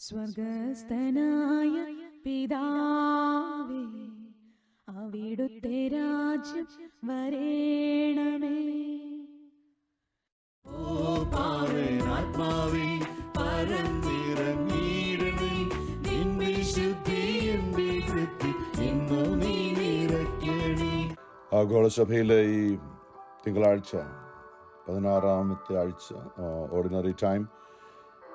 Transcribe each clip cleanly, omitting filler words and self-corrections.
സ്വർഗസ്ഥനായ പിതാവേ, അവിടുത്തെ രാജ്യം വരേണമേ. ആത്മാവേ പരന്നിറങ്ങിയിടണേ, നിൻ വിശുദ്ധി എന്റെ വൃത്തി ഇന്നു നീ നിറയ്ക്കണേ. ആഗോളസഭയിലെ ഈ തിങ്കളാഴ്ച 16-ാമത്തെ ആഴ്ച ഓർഡിനറി ടൈം,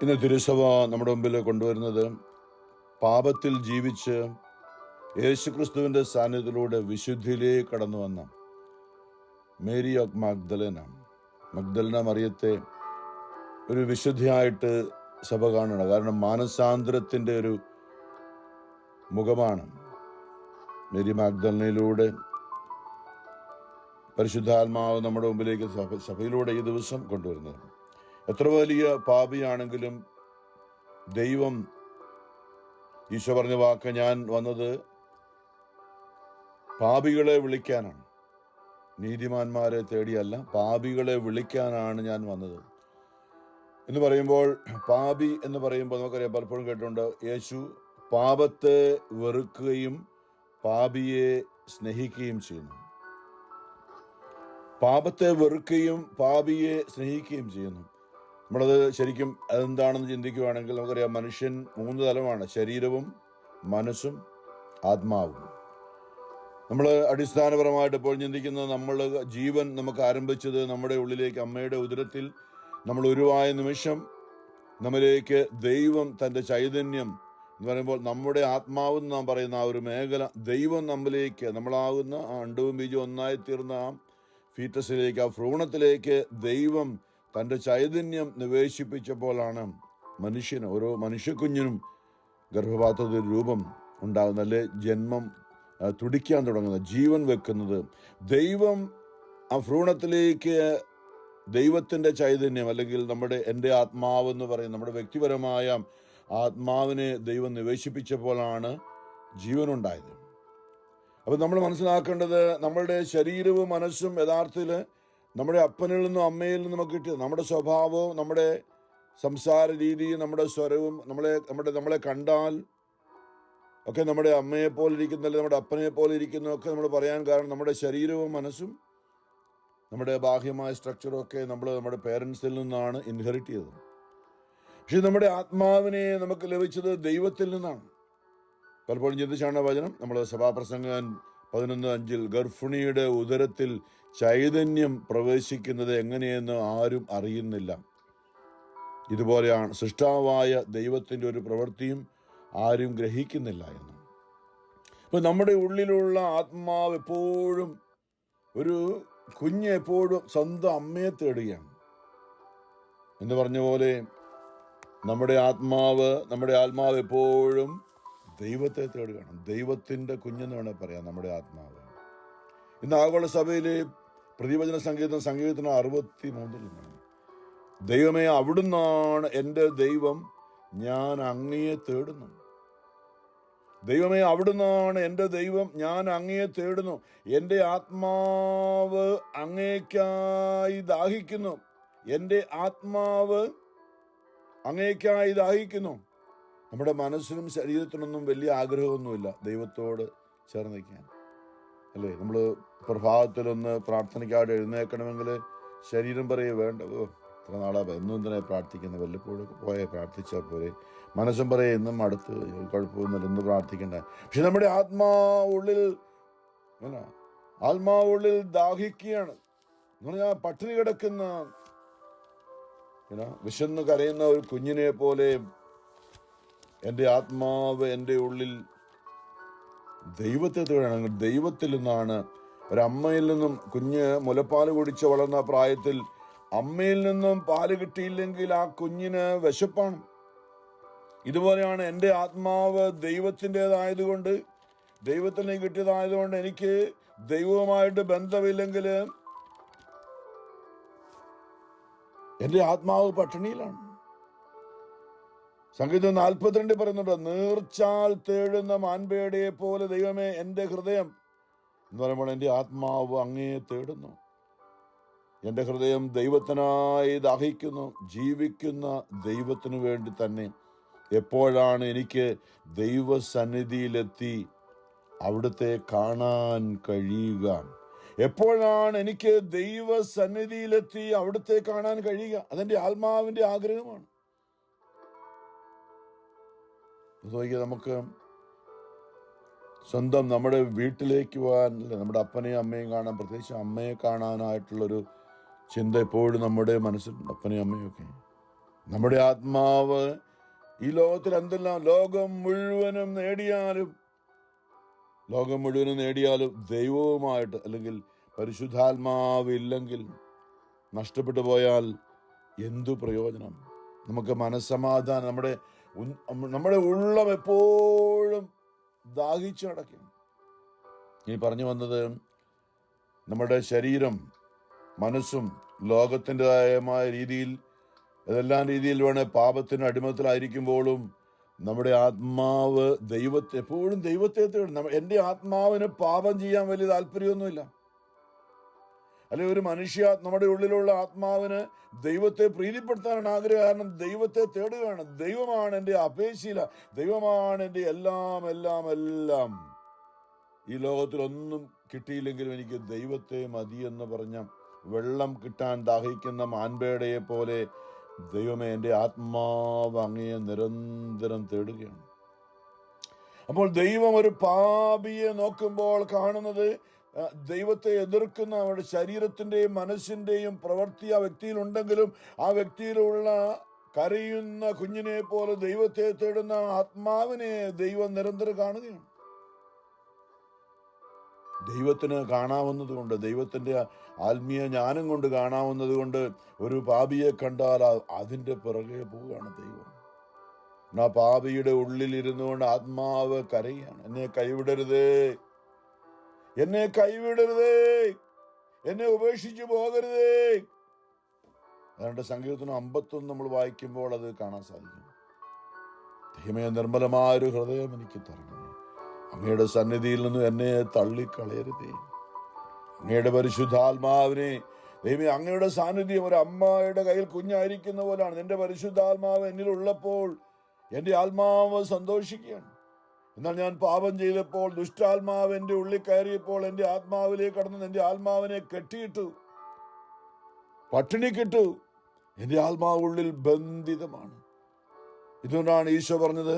ഇന്ന് തിരുസഭ നമ്മുടെ മുമ്പിൽ കൊണ്ടുവരുന്നത് പാപത്തിൽ ജീവിച്ച് യേശുക്രിസ്തുവിൻ്റെ സാന്നിധ്യത്തിലൂടെ വിശുദ്ധിയിലേക്ക് കടന്നു വന്ന മേരി ഓഫ് മഗ്ദലന മറിയത്തെ ഒരു വിശുദ്ധിയായിട്ട് സഭ കാണണം. കാരണം മാനസാന്തരത്തിൻ്റെ ഒരു മുഖമാണ് മേരി മഗ്ദലനയിലൂടെ പരിശുദ്ധാത്മാവ് നമ്മുടെ മുമ്പിലേക്ക് സഭയിലൂടെ ഈ ദിവസം കൊണ്ടുവരുന്നത്. എത്ര വലിയ പാപിയാണെങ്കിലും ദൈവം, ഈശോ പറഞ്ഞ വാക്ക്, ഞാൻ വന്നത് പാപികളെ വിളിക്കാനാണ്, നീതിമാന്മാരെ തേടിയല്ല, പാപികളെ വിളിക്കാനാണ് ഞാൻ വന്നത് എന്ന് പറയുമ്പോൾ, പാപി എന്ന് പറയുമ്പോൾ നമുക്കറിയാം, പലപ്പോഴും കേട്ടിട്ടുണ്ട്, യേശു പാപത്തെ വെറുക്കുകയും പാപിയെ സ്നേഹിക്കുകയും ചെയ്യുന്നു. പാപത്തെ വെറുക്കുകയും പാപിയെ സ്നേഹിക്കുകയും ചെയ്യുന്നു. നമ്മളത് ശരിക്കും അതെന്താണെന്ന് ചിന്തിക്കുകയാണെങ്കിൽ നമുക്കറിയാം, മനുഷ്യൻ 3 തലമാണ്: ശരീരവും മനസ്സും ആത്മാവും. നമ്മൾ അടിസ്ഥാനപരമായിട്ട് ഇപ്പോൾ ചിന്തിക്കുന്നത്, നമ്മൾ ജീവൻ നമുക്ക് ആരംഭിച്ചത് നമ്മുടെ ഉള്ളിലേക്ക്, അമ്മയുടെ ഉദരത്തിൽ നമ്മൾ ഉരുവായ നിമിഷം നമ്മിലേക്ക് ദൈവം തൻ്റെ ചൈതന്യം എന്ന് പറയുമ്പോൾ, നമ്മുടെ ആത്മാവെന്ന് നാം പറയുന്ന ആ ഒരു മേഖല, ദൈവം നമ്മിലേക്ക്, നമ്മളാകുന്ന ആ അണ്ടവും ബീജവും ഒന്നായി തീർന്ന ആ ഫീറ്റസിലേക്ക്, ആ ഭ്രൂണത്തിലേക്ക് ദൈവം തൻ്റെ ചൈതന്യം നിവേശിപ്പിച്ചപ്പോഴാണ് മനുഷ്യന്, ഓരോ മനുഷ്യക്കുഞ്ഞിനും ഗർഭപാത്രത്തിൽ രൂപം ഉണ്ടാകുന്നത്, അല്ലെ ജന്മം തുടിക്കാൻ തുടങ്ങുന്നത്, ജീവൻ വെക്കുന്നത്. ദൈവം ആ ഭ്രൂണത്തിലേക്ക് ദൈവത്തിൻ്റെ ചൈതന്യം, അല്ലെങ്കിൽ എൻ്റെ ആത്മാവെന്ന് പറയും, നമ്മുടെ വ്യക്തിപരമായ ആത്മാവിനെ ദൈവം നിവേശിപ്പിച്ചപ്പോഴാണ് ജീവനുണ്ടായത്. അപ്പം നമ്മൾ മനസ്സിലാക്കേണ്ടത്, നമ്മളുടെ ശരീരവും മനസ്സും യഥാർത്ഥത്തിൽ നമ്മുടെ അപ്പനിൽ നിന്നും അമ്മയിൽ നിന്നും ഒക്കെ കിട്ടിയത്. നമ്മുടെ സ്വഭാവവും നമ്മുടെ സംസാര രീതിയും നമ്മുടെ സ്വരവും, നമ്മളെ കണ്ടാൽ ഒക്കെ നമ്മുടെ അമ്മയെ പോലെ ഇരിക്കുന്നതല്ല, നമ്മുടെ അപ്പനെ പോലെ ഇരിക്കുന്നതൊക്കെ നമ്മൾ പറയാൻ കാരണം നമ്മുടെ ശരീരവും മനസ്സും നമ്മുടെ ബാഹ്യമായ സ്ട്രക്ചറും ഒക്കെ നമ്മുടെ പേരൻസിൽ നിന്നാണ് ഇൻഹെറിറ്റ് ചെയ്തത്. പക്ഷെ നമ്മുടെ ആത്മാവിനെ നമുക്ക് ലഭിച്ചത് ദൈവത്തിൽ നിന്നാണ്. പലപ്പോഴും ചിന്തിച്ചാണ് വചനം, നമ്മൾ സഭാപ്രസംഗൻ 11:5, ഗർഭിണിയുടെ ഉദരത്തിൽ ചൈതന്യം പ്രവേശിക്കുന്നത് എങ്ങനെയെന്ന് ആരും അറിയുന്നില്ല. ഇതുപോലെയാണ് സൃഷ്ടാവായ ദൈവത്തിൻ്റെ ഒരു പ്രവൃത്തിയും ആരും ഗ്രഹിക്കുന്നില്ല എന്ന്. അപ്പം നമ്മുടെ ഉള്ളിലുള്ള ആത്മാവ് എപ്പോഴും, ഒരു കുഞ്ഞ് എപ്പോഴും സ്വന്തം അമ്മയെ തേടുകയാണ് എന്ന് പറഞ്ഞ പോലെ, നമ്മുടെ ആത്മാവ് എപ്പോഴും ദൈവത്തെ തേടുകയാണ്. ദൈവത്തിൻ്റെ കുഞ്ഞെന്ന് വേണേൽ പറയാം നമ്മുടെ ആത്മാവ്. ഇന്ന് ആഗോള സഭയിലെ പ്രതിവചന സങ്കീർത്തനം 63 നിന്നാണ്, ദൈവമേ അവിടുന്നാണ് എൻ്റെ ദൈവം, ഞാൻ അങ്ങയെ തേടുന്നു. ദൈവമേ അവിടുന്നാണ് എൻ്റെ ദൈവം, ഞാൻ അങ്ങയെ തേടുന്നു. എൻ്റെ ആത്മാവ് അങ്ങേക്കായി ദാഹിക്കുന്നു. എൻ്റെ ആത്മാവ് അങ്ങേക്കായി ദാഹിക്കുന്നു. നമ്മുടെ മനസ്സിനും ശരീരത്തിനൊന്നും വലിയ ആഗ്രഹമൊന്നുമില്ല ദൈവത്തോട് ചേർന്ന് നിൽക്കാൻ, അല്ലേ? നമ്മൾ പ്രഭാതത്തിലൊന്ന് പ്രാർത്ഥനയ്ക്കായിട്ട് എഴുന്നേൽക്കണമെങ്കിൽ ശരീരം പറയേ, വേണ്ട, ഇത്ര നാളാ എന്നും തന്നെ പ്രാർത്ഥിക്കുന്നത്, വല്ലപ്പോഴും പോയേ പ്രാർത്ഥിച്ചാൽ പോലെ. മനസ്സും പറയേ, എന്നും അടുത്ത് കുഴപ്പമൊന്നുമില്ല, ഇന്ന് പ്രാർത്ഥിക്കണ്ട. പക്ഷെ നമ്മുടെ ആത്മാവുള്ളിൽ ദാഹിക്കുകയാണ് എന്ന് പറഞ്ഞാൽ, പട്ടിണി കിടക്കുന്ന, വിശന്ന് കരയുന്ന ഒരു കുഞ്ഞിനെ പോലെ എൻ്റെ ആത്മാവ് എൻ്റെ ഉള്ളിൽ ദൈവത്തെ തേടുകയാണ്. ദൈവത്തിൽ നിന്നാണ്, ഒരമ്മയിൽ നിന്നും, കുഞ്ഞ് മുലപ്പാല് കുടിച്ച് വളർന്ന പ്രായത്തിൽ അമ്മയിൽ നിന്നും പാല് കിട്ടിയില്ലെങ്കിൽ ആ കുഞ്ഞിന് വിശപ്പാണ്. ഇതുപോലെയാണ് എൻ്റെ ആത്മാവ് ദൈവത്തിൻ്റെതായതുകൊണ്ട്, ദൈവത്തിന് കിട്ടിയതായതുകൊണ്ട്, എനിക്ക് ദൈവവുമായിട്ട് ബന്ധമില്ലെങ്കിൽ എൻ്റെ ആത്മാവ് പട്ടിണിയിലാണ്. സംഗീതം 42 പറയുന്നുണ്ട്, നീർച്ചാൽ തേടുന്ന മാൻപേടയെ പോലെ ദൈവമേ എൻ്റെ ഹൃദയം എന്ന് പറയുമ്പോൾ, എൻ്റെ ആത്മാവ് അങ്ങയെ തേടുന്നു. എൻ്റെ ഹൃദയം ദൈവത്തിനായി ദാഹിക്കുന്നു. ജീവിക്കുന്ന ദൈവത്തിനു വേണ്ടി തന്നെ എപ്പോഴാണ് എനിക്ക് ദൈവസന്നിധിയിലെത്തി അവിടുത്തെ കാണാൻ കഴിയുക? എപ്പോഴാണ് എനിക്ക് ദൈവസന്നിധിയിലെത്തി അവിടുത്തെ കാണാൻ കഴിയുക? അതെന്റെ ആത്മാവിന്റെ ആഗ്രഹമാണ്. നമുക്ക് സ്വന്തം നമ്മുടെ വീട്ടിലേക്ക് പോകാൻ, നമ്മുടെ അപ്പനെയും അമ്മയും കാണാൻ, പ്രത്യേകിച്ച് അമ്മയെ കാണാനായിട്ടുള്ളൊരു ചിന്ത എപ്പോഴും നമ്മുടെ മനസ്സിലുണ്ട്. അപ്പനെയും അമ്മയൊക്കെ നമ്മുടെ ആത്മാവ് ഈ ലോകത്തിൽ എന്തെല്ലാം ലോകം മുഴുവനും നേടിയാലും ദൈവവുമായിട്ട് അല്ലെങ്കിൽ പരിശുദ്ധാത്മാവ് ഇല്ലെങ്കിൽ നഷ്ടപ്പെട്ടു പോയാൽ എന്തു പ്രയോജനം? നമുക്ക് മനസ്സമാധാനം, നമ്മുടെ ഉള്ളം എപ്പോഴും ദാഹിച്ചു നടക്കും. ഈ പറഞ്ഞു വന്നത്, നമ്മുടെ ശരീരം മനസ്സും ലോകത്തിൻ്റെതായ രീതിയിൽ ഏതെല്ലാം രീതിയിൽ വേണേൽ പാപത്തിന് അടിമത്തിലായിരിക്കുമ്പോഴും നമ്മുടെ ആത്മാവ് എപ്പോഴും ദൈവത്തെ തേടും. എൻ്റെ ആത്മാവിന് പാപം ചെയ്യാൻ വലിയ താല്പര്യമൊന്നുമില്ല. അല്ലെങ്കിൽ ഒരു നമ്മുടെ ഉള്ളിലുള്ള ആത്മാവിന് ദൈവത്തെ പ്രീതിപ്പെടുത്താനാണ് ആഗ്രഹം. കാരണം ദൈവത്തെ തേടുകയാണ്. ദൈവമാണ് എൻ്റെ അപേക്ഷയില, ദൈവമാണ് എൻ്റെ എല്ലാം. ഈ ലോകത്തിലൊന്നും കിട്ടിയില്ലെങ്കിലും എനിക്ക് ദൈവത്തെ മതി എന്ന് പറഞ്ഞ വെള്ളം കിട്ടാൻ ദാഹിക്കുന്ന മാൻപേടയെ പോലെ ദൈവമേ, എൻ്റെ ആത്മാവ് അങ്ങയെ നിരന്തരം തേടുകയാണ്. അപ്പോൾ ദൈവം ഒരു പാപിയെ നോക്കുമ്പോൾ കാണുന്നത് ദൈവത്തെ എതിർക്കുന്ന അവരുടെ ശരീരത്തിന്റെയും മനസ്സിന്റെയും പ്രവൃത്തി ആ വ്യക്തിയിലുണ്ടെങ്കിലും ആ വ്യക്തിയിലുള്ള കരയുന്ന കുഞ്ഞിനെ പോലെ ദൈവത്തെ തേടുന്ന ആത്മാവിനെ ദൈവം നിരന്തരം കാണുകയാണ്. ദൈവത്തിന് കാണാവുന്നത് കൊണ്ട്, ദൈവത്തിന്റെ ആത്മീയ ജ്ഞാനം കൊണ്ട് കാണാവുന്നത് കൊണ്ട് ഒരു പാപിയെ കണ്ടാൽ അതിന്റെ പിറകെ പോവുകയാണ് ദൈവം. ആ പാപിയുടെ ഉള്ളിൽ ഇരുന്നു കൊണ്ട് ആത്മാവ് കരയാണ്, എന്നെ കൈവിടരുതേ, എന്നെ ഉപേക്ഷിച്ചു പോകരുതേ. അതുകൊണ്ട് സങ്കീർത്തനം 51 നമ്മൾ വായിക്കുമ്പോൾ അത് കാണാൻ സാധിക്കും. ദൈവമേ, നിർമ്മലമായൊരു ഹൃദയം എനിക്ക് തരണമേ, അങ്ങയുടെ സന്നിധിയിൽ നിന്നും എന്നെ തള്ളിക്കളയരുതേ. അങ്ങയുടെ പരിശുദ്ധാത്മാവിനെ ദൈവമേ, അങ്ങയുടെ സാന്നിധ്യം ഒരു അമ്മയുടെ കയ്യിൽ കുഞ്ഞായിരിക്കുന്ന പോലാണ്. നിന്റെ പരിശുദ്ധാത്മാവ് എന്നിലുള്ളപ്പോൾ എൻ്റെ ആത്മാവ് സന്തോഷിക്കുകയാണ്. എന്നാൽ ഞാൻ പാപം ചെയ്തപ്പോൾ, ദുഷ്ടാത്മാവ് എൻ്റെ ഉള്ളിൽ കയറിയപ്പോൾ എൻ്റെ ആത്മാവിലേക്ക് കടന്ന് എൻ്റെ ആത്മാവിനെ കെട്ടിയിട്ടു, പട്ടിണിക്കിട്ടു. എൻ്റെ ആത്മാവ് ഉള്ളിൽ ബന്ധിതമാണ്. ഇതുകൊണ്ടാണ് ഈശോ പറഞ്ഞത്,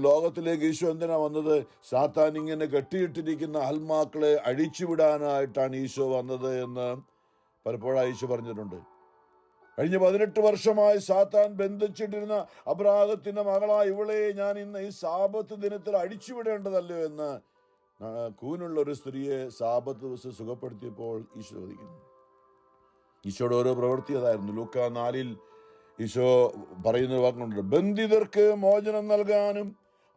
ലോകത്തിലേക്ക് ഈശോ എന്തിനാ വന്നത്? സാത്താൻ ഇങ്ങനെ കെട്ടിയിട്ടിരിക്കുന്ന ആത്മാക്കളെ അഴിച്ചുവിടാനായിട്ടാണ് ഈശോ വന്നത് എന്ന് പലപ്പോഴും ഈശോ പറഞ്ഞിട്ടുണ്ട്. കഴിഞ്ഞ 18 വർഷമായി സാത്താൻ ബന്ധിച്ചിട്ടിരുന്ന അബ്രാഹത്തിന്റെ മകളായ ഇവളെ ഞാൻ ഇന്ന് ഈ സാബത്ത് ദിനത്തിൽ അഴിച്ചുവിടേണ്ടതല്ലോ എന്ന് കൂനുള്ള ഒരു സ്ത്രീയെ സാബത്ത് ദിവസം സുഖപ്പെടുത്തിയപ്പോൾ ഈശോ ചോദിക്കുന്നു. ഈശോയുടെ ഓരോ പ്രവൃത്തി അതായിരുന്നു. ലൂക്കാ 4 ഈശോ പറയുന്ന വാക്കുണ്ട്, ബന്ധിതർക്ക് മോചനം നൽകാനും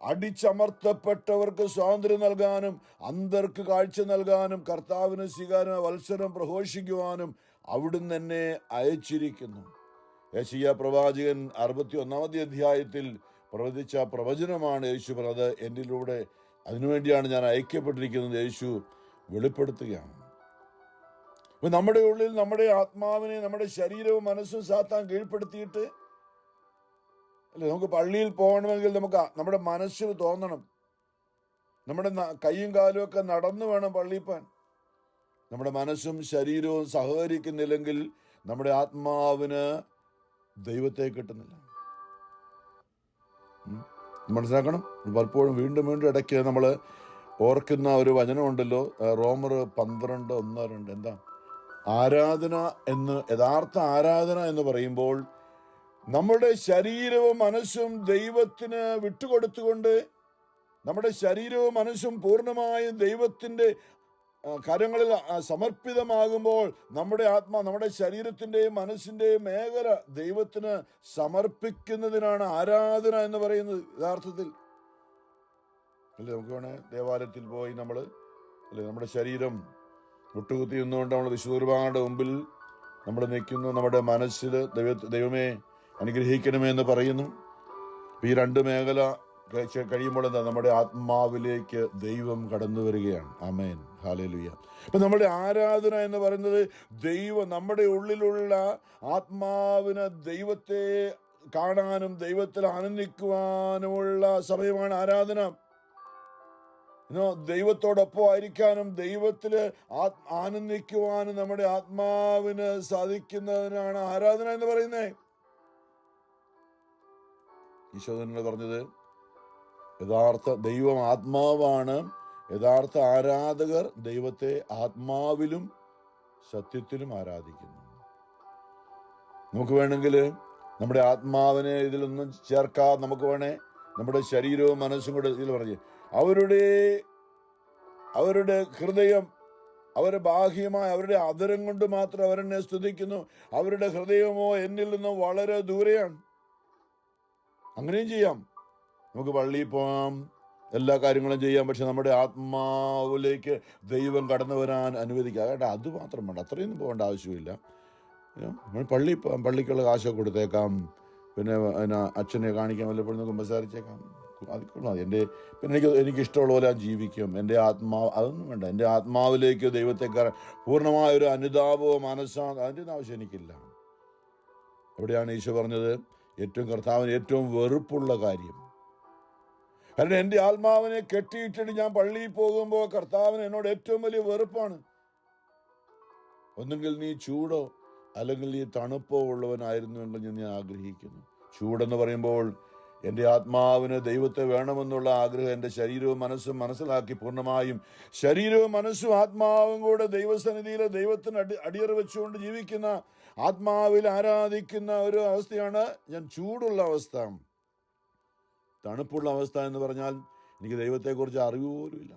അടിച്ചമർത്തപ്പെട്ടവർക്ക് സ്വാതന്ത്ര്യം നൽകാനും അന്ധർക്ക് കാഴ്ച നൽകാനും കർത്താവിന് സ്വീകാര്യമായ വത്സരം പ്രഘോഷിക്കുവാനും അവിടുന്ന് എന്നെ അയച്ചിരിക്കുന്നു. യെശയ്യാ പ്രവാചകൻ 61 അധ്യായത്തിൽ പ്രവചിച്ച പ്രവചനമാണ് യേശു പറഞ്ഞത്. എന്നിലൂടെ അതിനുവേണ്ടിയാണ് ഞാൻ അയക്കപ്പെട്ടിരിക്കുന്നത് യേശു വെളിപ്പെടുത്തുകയാണ്. അപ്പൊ നമ്മുടെ ഉള്ളിൽ നമ്മുടെ ആത്മാവിനെ, നമ്മുടെ ശരീരവും മനസ്സും സാത്താൻ കീഴ്പ്പെടുത്തിയിട്ട് അല്ലെ, നമുക്ക് പള്ളിയിൽ പോകണമെങ്കിൽ നമുക്ക് നമ്മുടെ മനസ്സിൽ തോന്നണം, നമ്മുടെ കൈയും കാലും ഒക്കെ നടന്നു വേണം പള്ളിയിൽ പോകാൻ. നമ്മുടെ മനസ്സും ശരീരവും സഹകരിക്കുന്നില്ലെങ്കിൽ നമ്മുടെ ആത്മാവിന് ദൈവത്തെ കിട്ടുന്നില്ല. മനസ്സിലാക്കണം. പലപ്പോഴും വീണ്ടും ഇടയ്ക്ക് നമ്മൾ ഓർക്കുന്ന ഒരു വചനമുണ്ടല്ലോ, റോമർ 12:1-2. എന്താ ആരാധന എന്ന്? യഥാർത്ഥ ആരാധന എന്ന് പറയുമ്പോൾ നമ്മുടെ ശരീരവും മനസ്സും ദൈവത്തിന് വിട്ടുകൊടുത്തുകൊണ്ട്, നമ്മുടെ ശരീരവും മനസ്സും പൂർണ്ണമായും ദൈവത്തിന്റെ കരങ്ങളിൽ സമർപ്പിതമാകുമ്പോൾ നമ്മുടെ ശരീരത്തിന്റെയും മനസ്സിന്റെയും മേഖല ദൈവത്തിന് സമർപ്പിക്കുന്നതിനാണ് ആരാധന എന്ന് പറയുന്നത് യഥാർത്ഥത്തിൽ. അല്ലെ, നമുക്ക് വേണേ ദേവാലയത്തിൽ പോയി നമ്മുടെ ശരീരം മുട്ടുകുത്തി നിന്നുകൊണ്ട് നമ്മൾ വിശുദ്ധ കുർബാനയുടെ മുമ്പിൽ നമ്മൾ നിൽക്കുന്നു. നമ്മുടെ മനസ്സിൽ ദൈവമേ അനുഗ്രഹിക്കണമേ എന്ന് പറയുന്നു. ഈ 2 മേഖല കഴിയുമ്പോൾ എന്താ, നമ്മുടെ ആത്മാവിലേക്ക് ദൈവം കടന്നു വരികയാണ്. ആമേൻ, ഹല്ലേലൂയ. അപ്പൊ നമ്മുടെ ആരാധന എന്ന് പറയുന്നത് നമ്മുടെ ഉള്ളിലുള്ള ആത്മാവിന് ദൈവത്തെ കാണാനും ദൈവത്തിൽ ആനന്ദിക്കുവാനുമുള്ള സമയമാണ് ആരാധന. ദൈവത്തോടൊപ്പം ആയിരിക്കാനും ദൈവത്തില് ആനന്ദിക്കുവാനും നമ്മുടെ ആത്മാവിന് സാധിക്കുന്നതിനാണ് ആരാധന എന്ന് പറയുന്നത്. ഈശോ തന്നെ പറഞ്ഞത്, യഥാർത്ഥ ദൈവം ആത്മാവാണ്, യഥാർത്ഥ ആരാധകർ ദൈവത്തെ ആത്മാവിലും സത്യത്തിലും ആരാധിക്കുന്നു. നമുക്ക് വേണമെങ്കിൽ നമ്മുടെ ആത്മാവിനെ ഇതിലൊന്നും ചേർക്കാം. നമുക്ക് വേണേ നമ്മുടെ ശരീരവും മനസ്സും കൂടെ ഇതിൽ പറഞ്ഞ് അവരുടെ ഹൃദയം, അവരുടെ ബാഹ്യമായ അവരുടെ അധരം കൊണ്ട് മാത്രം അവരെന്നെ സ്തുതിക്കുന്നു. അവരുടെ ഹൃദയമോ എന്നിൽ നിന്നും വളരെ ദൂരെയാണ്. അങ്ങനെയും ചെയ്യാം. നമുക്ക് പള്ളിയിൽ പോകാം, എല്ലാ കാര്യങ്ങളും ചെയ്യാം. പക്ഷെ നമ്മുടെ ആത്മാവിലേക്ക് ദൈവം കടന്നു വരാൻ അനുവദിക്കുക. കേട്ടോ, അത് മാത്രം വേണ്ട, അത്രയൊന്നും പോകേണ്ട ആവശ്യമില്ല. പള്ളിക്കുള്ള കാശൊക്കെ കൊടുത്തേക്കാം. പിന്നെ അച്ഛനെ കാണിക്കാൻ വല്ലപ്പോഴും നമുക്ക് സംസാരിച്ചേക്കാം. അതിൻ്റെ പിന്നെ എനിക്കിഷ്ടമുള്ള പോലെ ഞാൻ ജീവിക്കും. എൻ്റെ ആത്മാവ് അതൊന്നും വേണ്ട. എൻ്റെ ആത്മാവിലേക്ക് ദൈവത്തെ പൂർണ്ണമായൊരു അനുതാപമോ മനസ്സോ അതിൻ്റെ ഒന്നും ആവശ്യം എനിക്കില്ല. എവിടെയാണ് ഈശോ പറഞ്ഞത് കർത്താവിന് ഏറ്റവും വെറുപ്പുള്ള കാര്യം? കാരണം എൻ്റെ ആത്മാവിനെ കെട്ടിയിട്ടിട്ട് ഞാൻ പള്ളിയിൽ പോകുമ്പോൾ കർത്താവിന് എന്നോട് ഏറ്റവും വലിയ വെറുപ്പാണ്. ഒന്നുകിൽ നീ ചൂടോ അല്ലെങ്കിൽ നീ തണുപ്പോ ഉള്ളവനായിരുന്നു എന്ന് ഞാൻ ആഗ്രഹിക്കുന്നു. ചൂടെന്ന് പറയുമ്പോൾ എൻ്റെ ആത്മാവിന് ദൈവത്തെ വേണമെന്നുള്ള ആഗ്രഹം എൻ്റെ ശരീരവും മനസ്സും മനസ്സിലാക്കി പൂർണ്ണമായും ശരീരവും മനസ്സും ആത്മാവും കൂടെ ദൈവസന്നിധിയിൽ ദൈവത്തിന് അടിയറ വെച്ചുകൊണ്ട് ജീവിക്കുന്ന, ആത്മാവിൽ ആരാധിക്കുന്ന ഒരു അവസ്ഥയാണ് ഞാൻ ചൂടുള്ള അവസ്ഥ. തണുപ്പുള്ള അവസ്ഥ എന്ന് പറഞ്ഞാൽ എനിക്ക് ദൈവത്തെക്കുറിച്ച് അറിവ് പോലുമില്ല.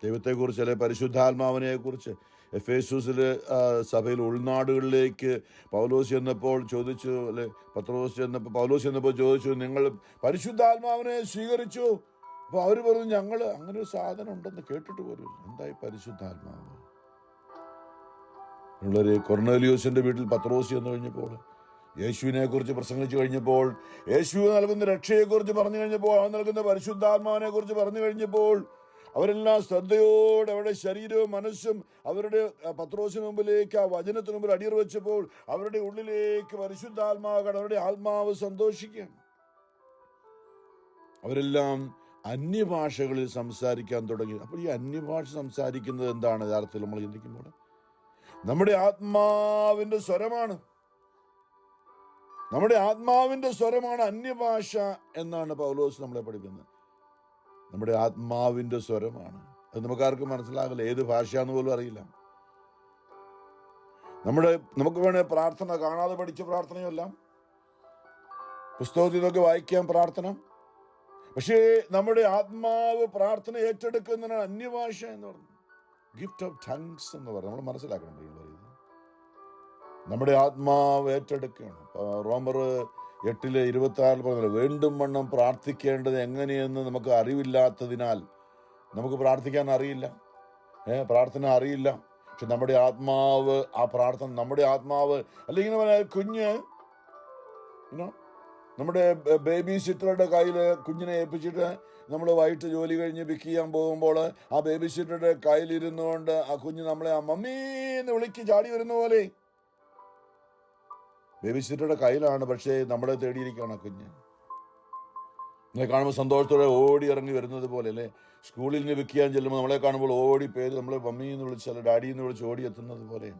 ദൈവത്തെക്കുറിച്ച് അല്ലെ പരിശുദ്ധാത്മാവിനെ കുറിച്ച് എഫേസൂസിലെ സഭയിൽ ഉൾനാടുകളിലേക്ക് പൗലോസ് ചെന്നപ്പോൾ ചോദിച്ചു, അല്ലെ പൗലോസ് ചെന്നപ്പോൾ ചോദിച്ചു, നിങ്ങൾ പരിശുദ്ധാത്മാവിനെ സ്വീകരിച്ചു? അപ്പോൾ അവർ പറഞ്ഞു, ഞങ്ങൾ അങ്ങനെ ഒരു സാധനം ഉണ്ടെന്ന് കേട്ടിട്ട് പോലും. എന്തായി പരിശുദ്ധാത്മാവ്? ഉള്ളൊരു കൊർന്നേലിയോസിന്റെ വീട്ടിൽ പത്രോസ് ചെന്ന് കഴിഞ്ഞപ്പോൾ യേശുവിനെ കുറിച്ച് പ്രസംഗിച്ചു കഴിഞ്ഞപ്പോൾ, യേശു നൽകുന്ന രക്ഷയെക്കുറിച്ച് പറഞ്ഞു കഴിഞ്ഞപ്പോൾ, അവൻ നൽകുന്ന പരിശുദ്ധാത്മാവിനെ കുറിച്ച് പറഞ്ഞു കഴിഞ്ഞപ്പോൾ അവരെല്ലാം ശ്രദ്ധയോടെ അവരുടെ ശരീരവും മനസ്സും അവരുടെ പത്രോസിന് മുമ്പിലേക്ക്, ആ വചനത്തിന് മുമ്പിൽ അടിയറ വെച്ചപ്പോൾ അവരുടെ ഉള്ളിലേക്ക് പരിശുദ്ധാത്മാവ്, അവരുടെ ആത്മാവ് സന്തോഷിക്കുകയാണ്. അവരെല്ലാം അന്യഭാഷകളിൽ സംസാരിക്കാൻ തുടങ്ങി. അപ്പോൾ ഈ അന്യഭാഷ സംസാരിക്കുന്നത് എന്താണ് യഥാർത്ഥത്തിൽ നമ്മൾ ചിന്തിക്കുമ്പോൾ? നമ്മുടെ ആത്മാവിന്റെ സ്വരമാണ്. നമ്മുടെ ആത്മാവിന്റെ സ്വരമാണ് അന്യഭാഷ എന്നാണ് പൗലോസ് നമ്മളെ പഠിപ്പിക്കുന്നത്. നമ്മുടെ ആത്മാവിന്റെ സ്വരമാണ്. അത് നമുക്കാർക്കും മനസ്സിലാകില്ല, ഏത് ഭാഷയാന്ന് പോലും അറിയില്ല. നമുക്ക് വേണേ പ്രാർത്ഥന കാണാതെ പഠിച്ച പ്രാർത്ഥനയെല്ലാം പുസ്തകത്തിൽ നിന്നൊക്കെ വായിക്കാം പ്രാർത്ഥന. പക്ഷേ നമ്മുടെ ആത്മാവ് പ്രാർത്ഥന ഏറ്റെടുക്കുന്നതിനാണ് അന്യഭാഷ എന്ന് പറഞ്ഞു, ഗിഫ്റ്റ് ഓഫ് ടങ്സ് എന്ന് പറഞ്ഞു. നമ്മൾ മനസ്സിലാക്കണം. നമ്മുടെ ആത്മാവ് ഏറ്റെടുക്കുകയാണ്. റോമർ 8:26 പറഞ്ഞത്, വീണ്ടും വണ്ണം പ്രാർത്ഥിക്കേണ്ടത് എങ്ങനെയെന്ന് നമുക്ക് അറിവില്ലാത്തതിനാൽ നമുക്ക് പ്രാർത്ഥിക്കാൻ അറിയില്ല, പ്രാർത്ഥന അറിയില്ല. പക്ഷെ നമ്മുടെ ആത്മാവ് ആ പ്രാർത്ഥന, നമ്മുടെ ആത്മാവ് അല്ലെങ്കിൽ കുഞ്ഞ് നമ്മുടെ ബേബി സിറ്ററുടെ കയ്യിൽ കുഞ്ഞിനെ ഏൽപ്പിച്ചിട്ട് നമ്മൾ വൈകിട്ട് ജോലി കഴിഞ്ഞ് പിക്ക് ചെയ്യാൻ പോകുമ്പോൾ ആ ബേബി സിറ്ററുടെ കയ്യിലിരുന്നുകൊണ്ട് ആ കുഞ്ഞ് നമ്മളെ ആ മമ്മീ എന്ന് വിളിക്ക് ചാടി വരുന്ന പോലെ ബേബി സിറ്ററുടെ കയ്യിലാണ്, പക്ഷേ നമ്മളെ തേടിയിരിക്കുകയാണ് ആ കുഞ്ഞ്. നമ്മളെ കാണുമ്പോൾ സന്തോഷത്തോടെ ഓടി ഇറങ്ങി വരുന്നത് പോലെ അല്ലേ? സ്കൂളിൽ നിന്ന് പിക്ക് ചെയ്യാൻ ചെല്ലുമ്പോൾ നമ്മളെ കാണുമ്പോൾ ഓടി പേര് നമ്മളെ മമ്മി എന്ന് വിളിച്ച് ഡാഡി എന്ന് വിളിച്ച് ഓടി എത്തുന്നത് പോലെ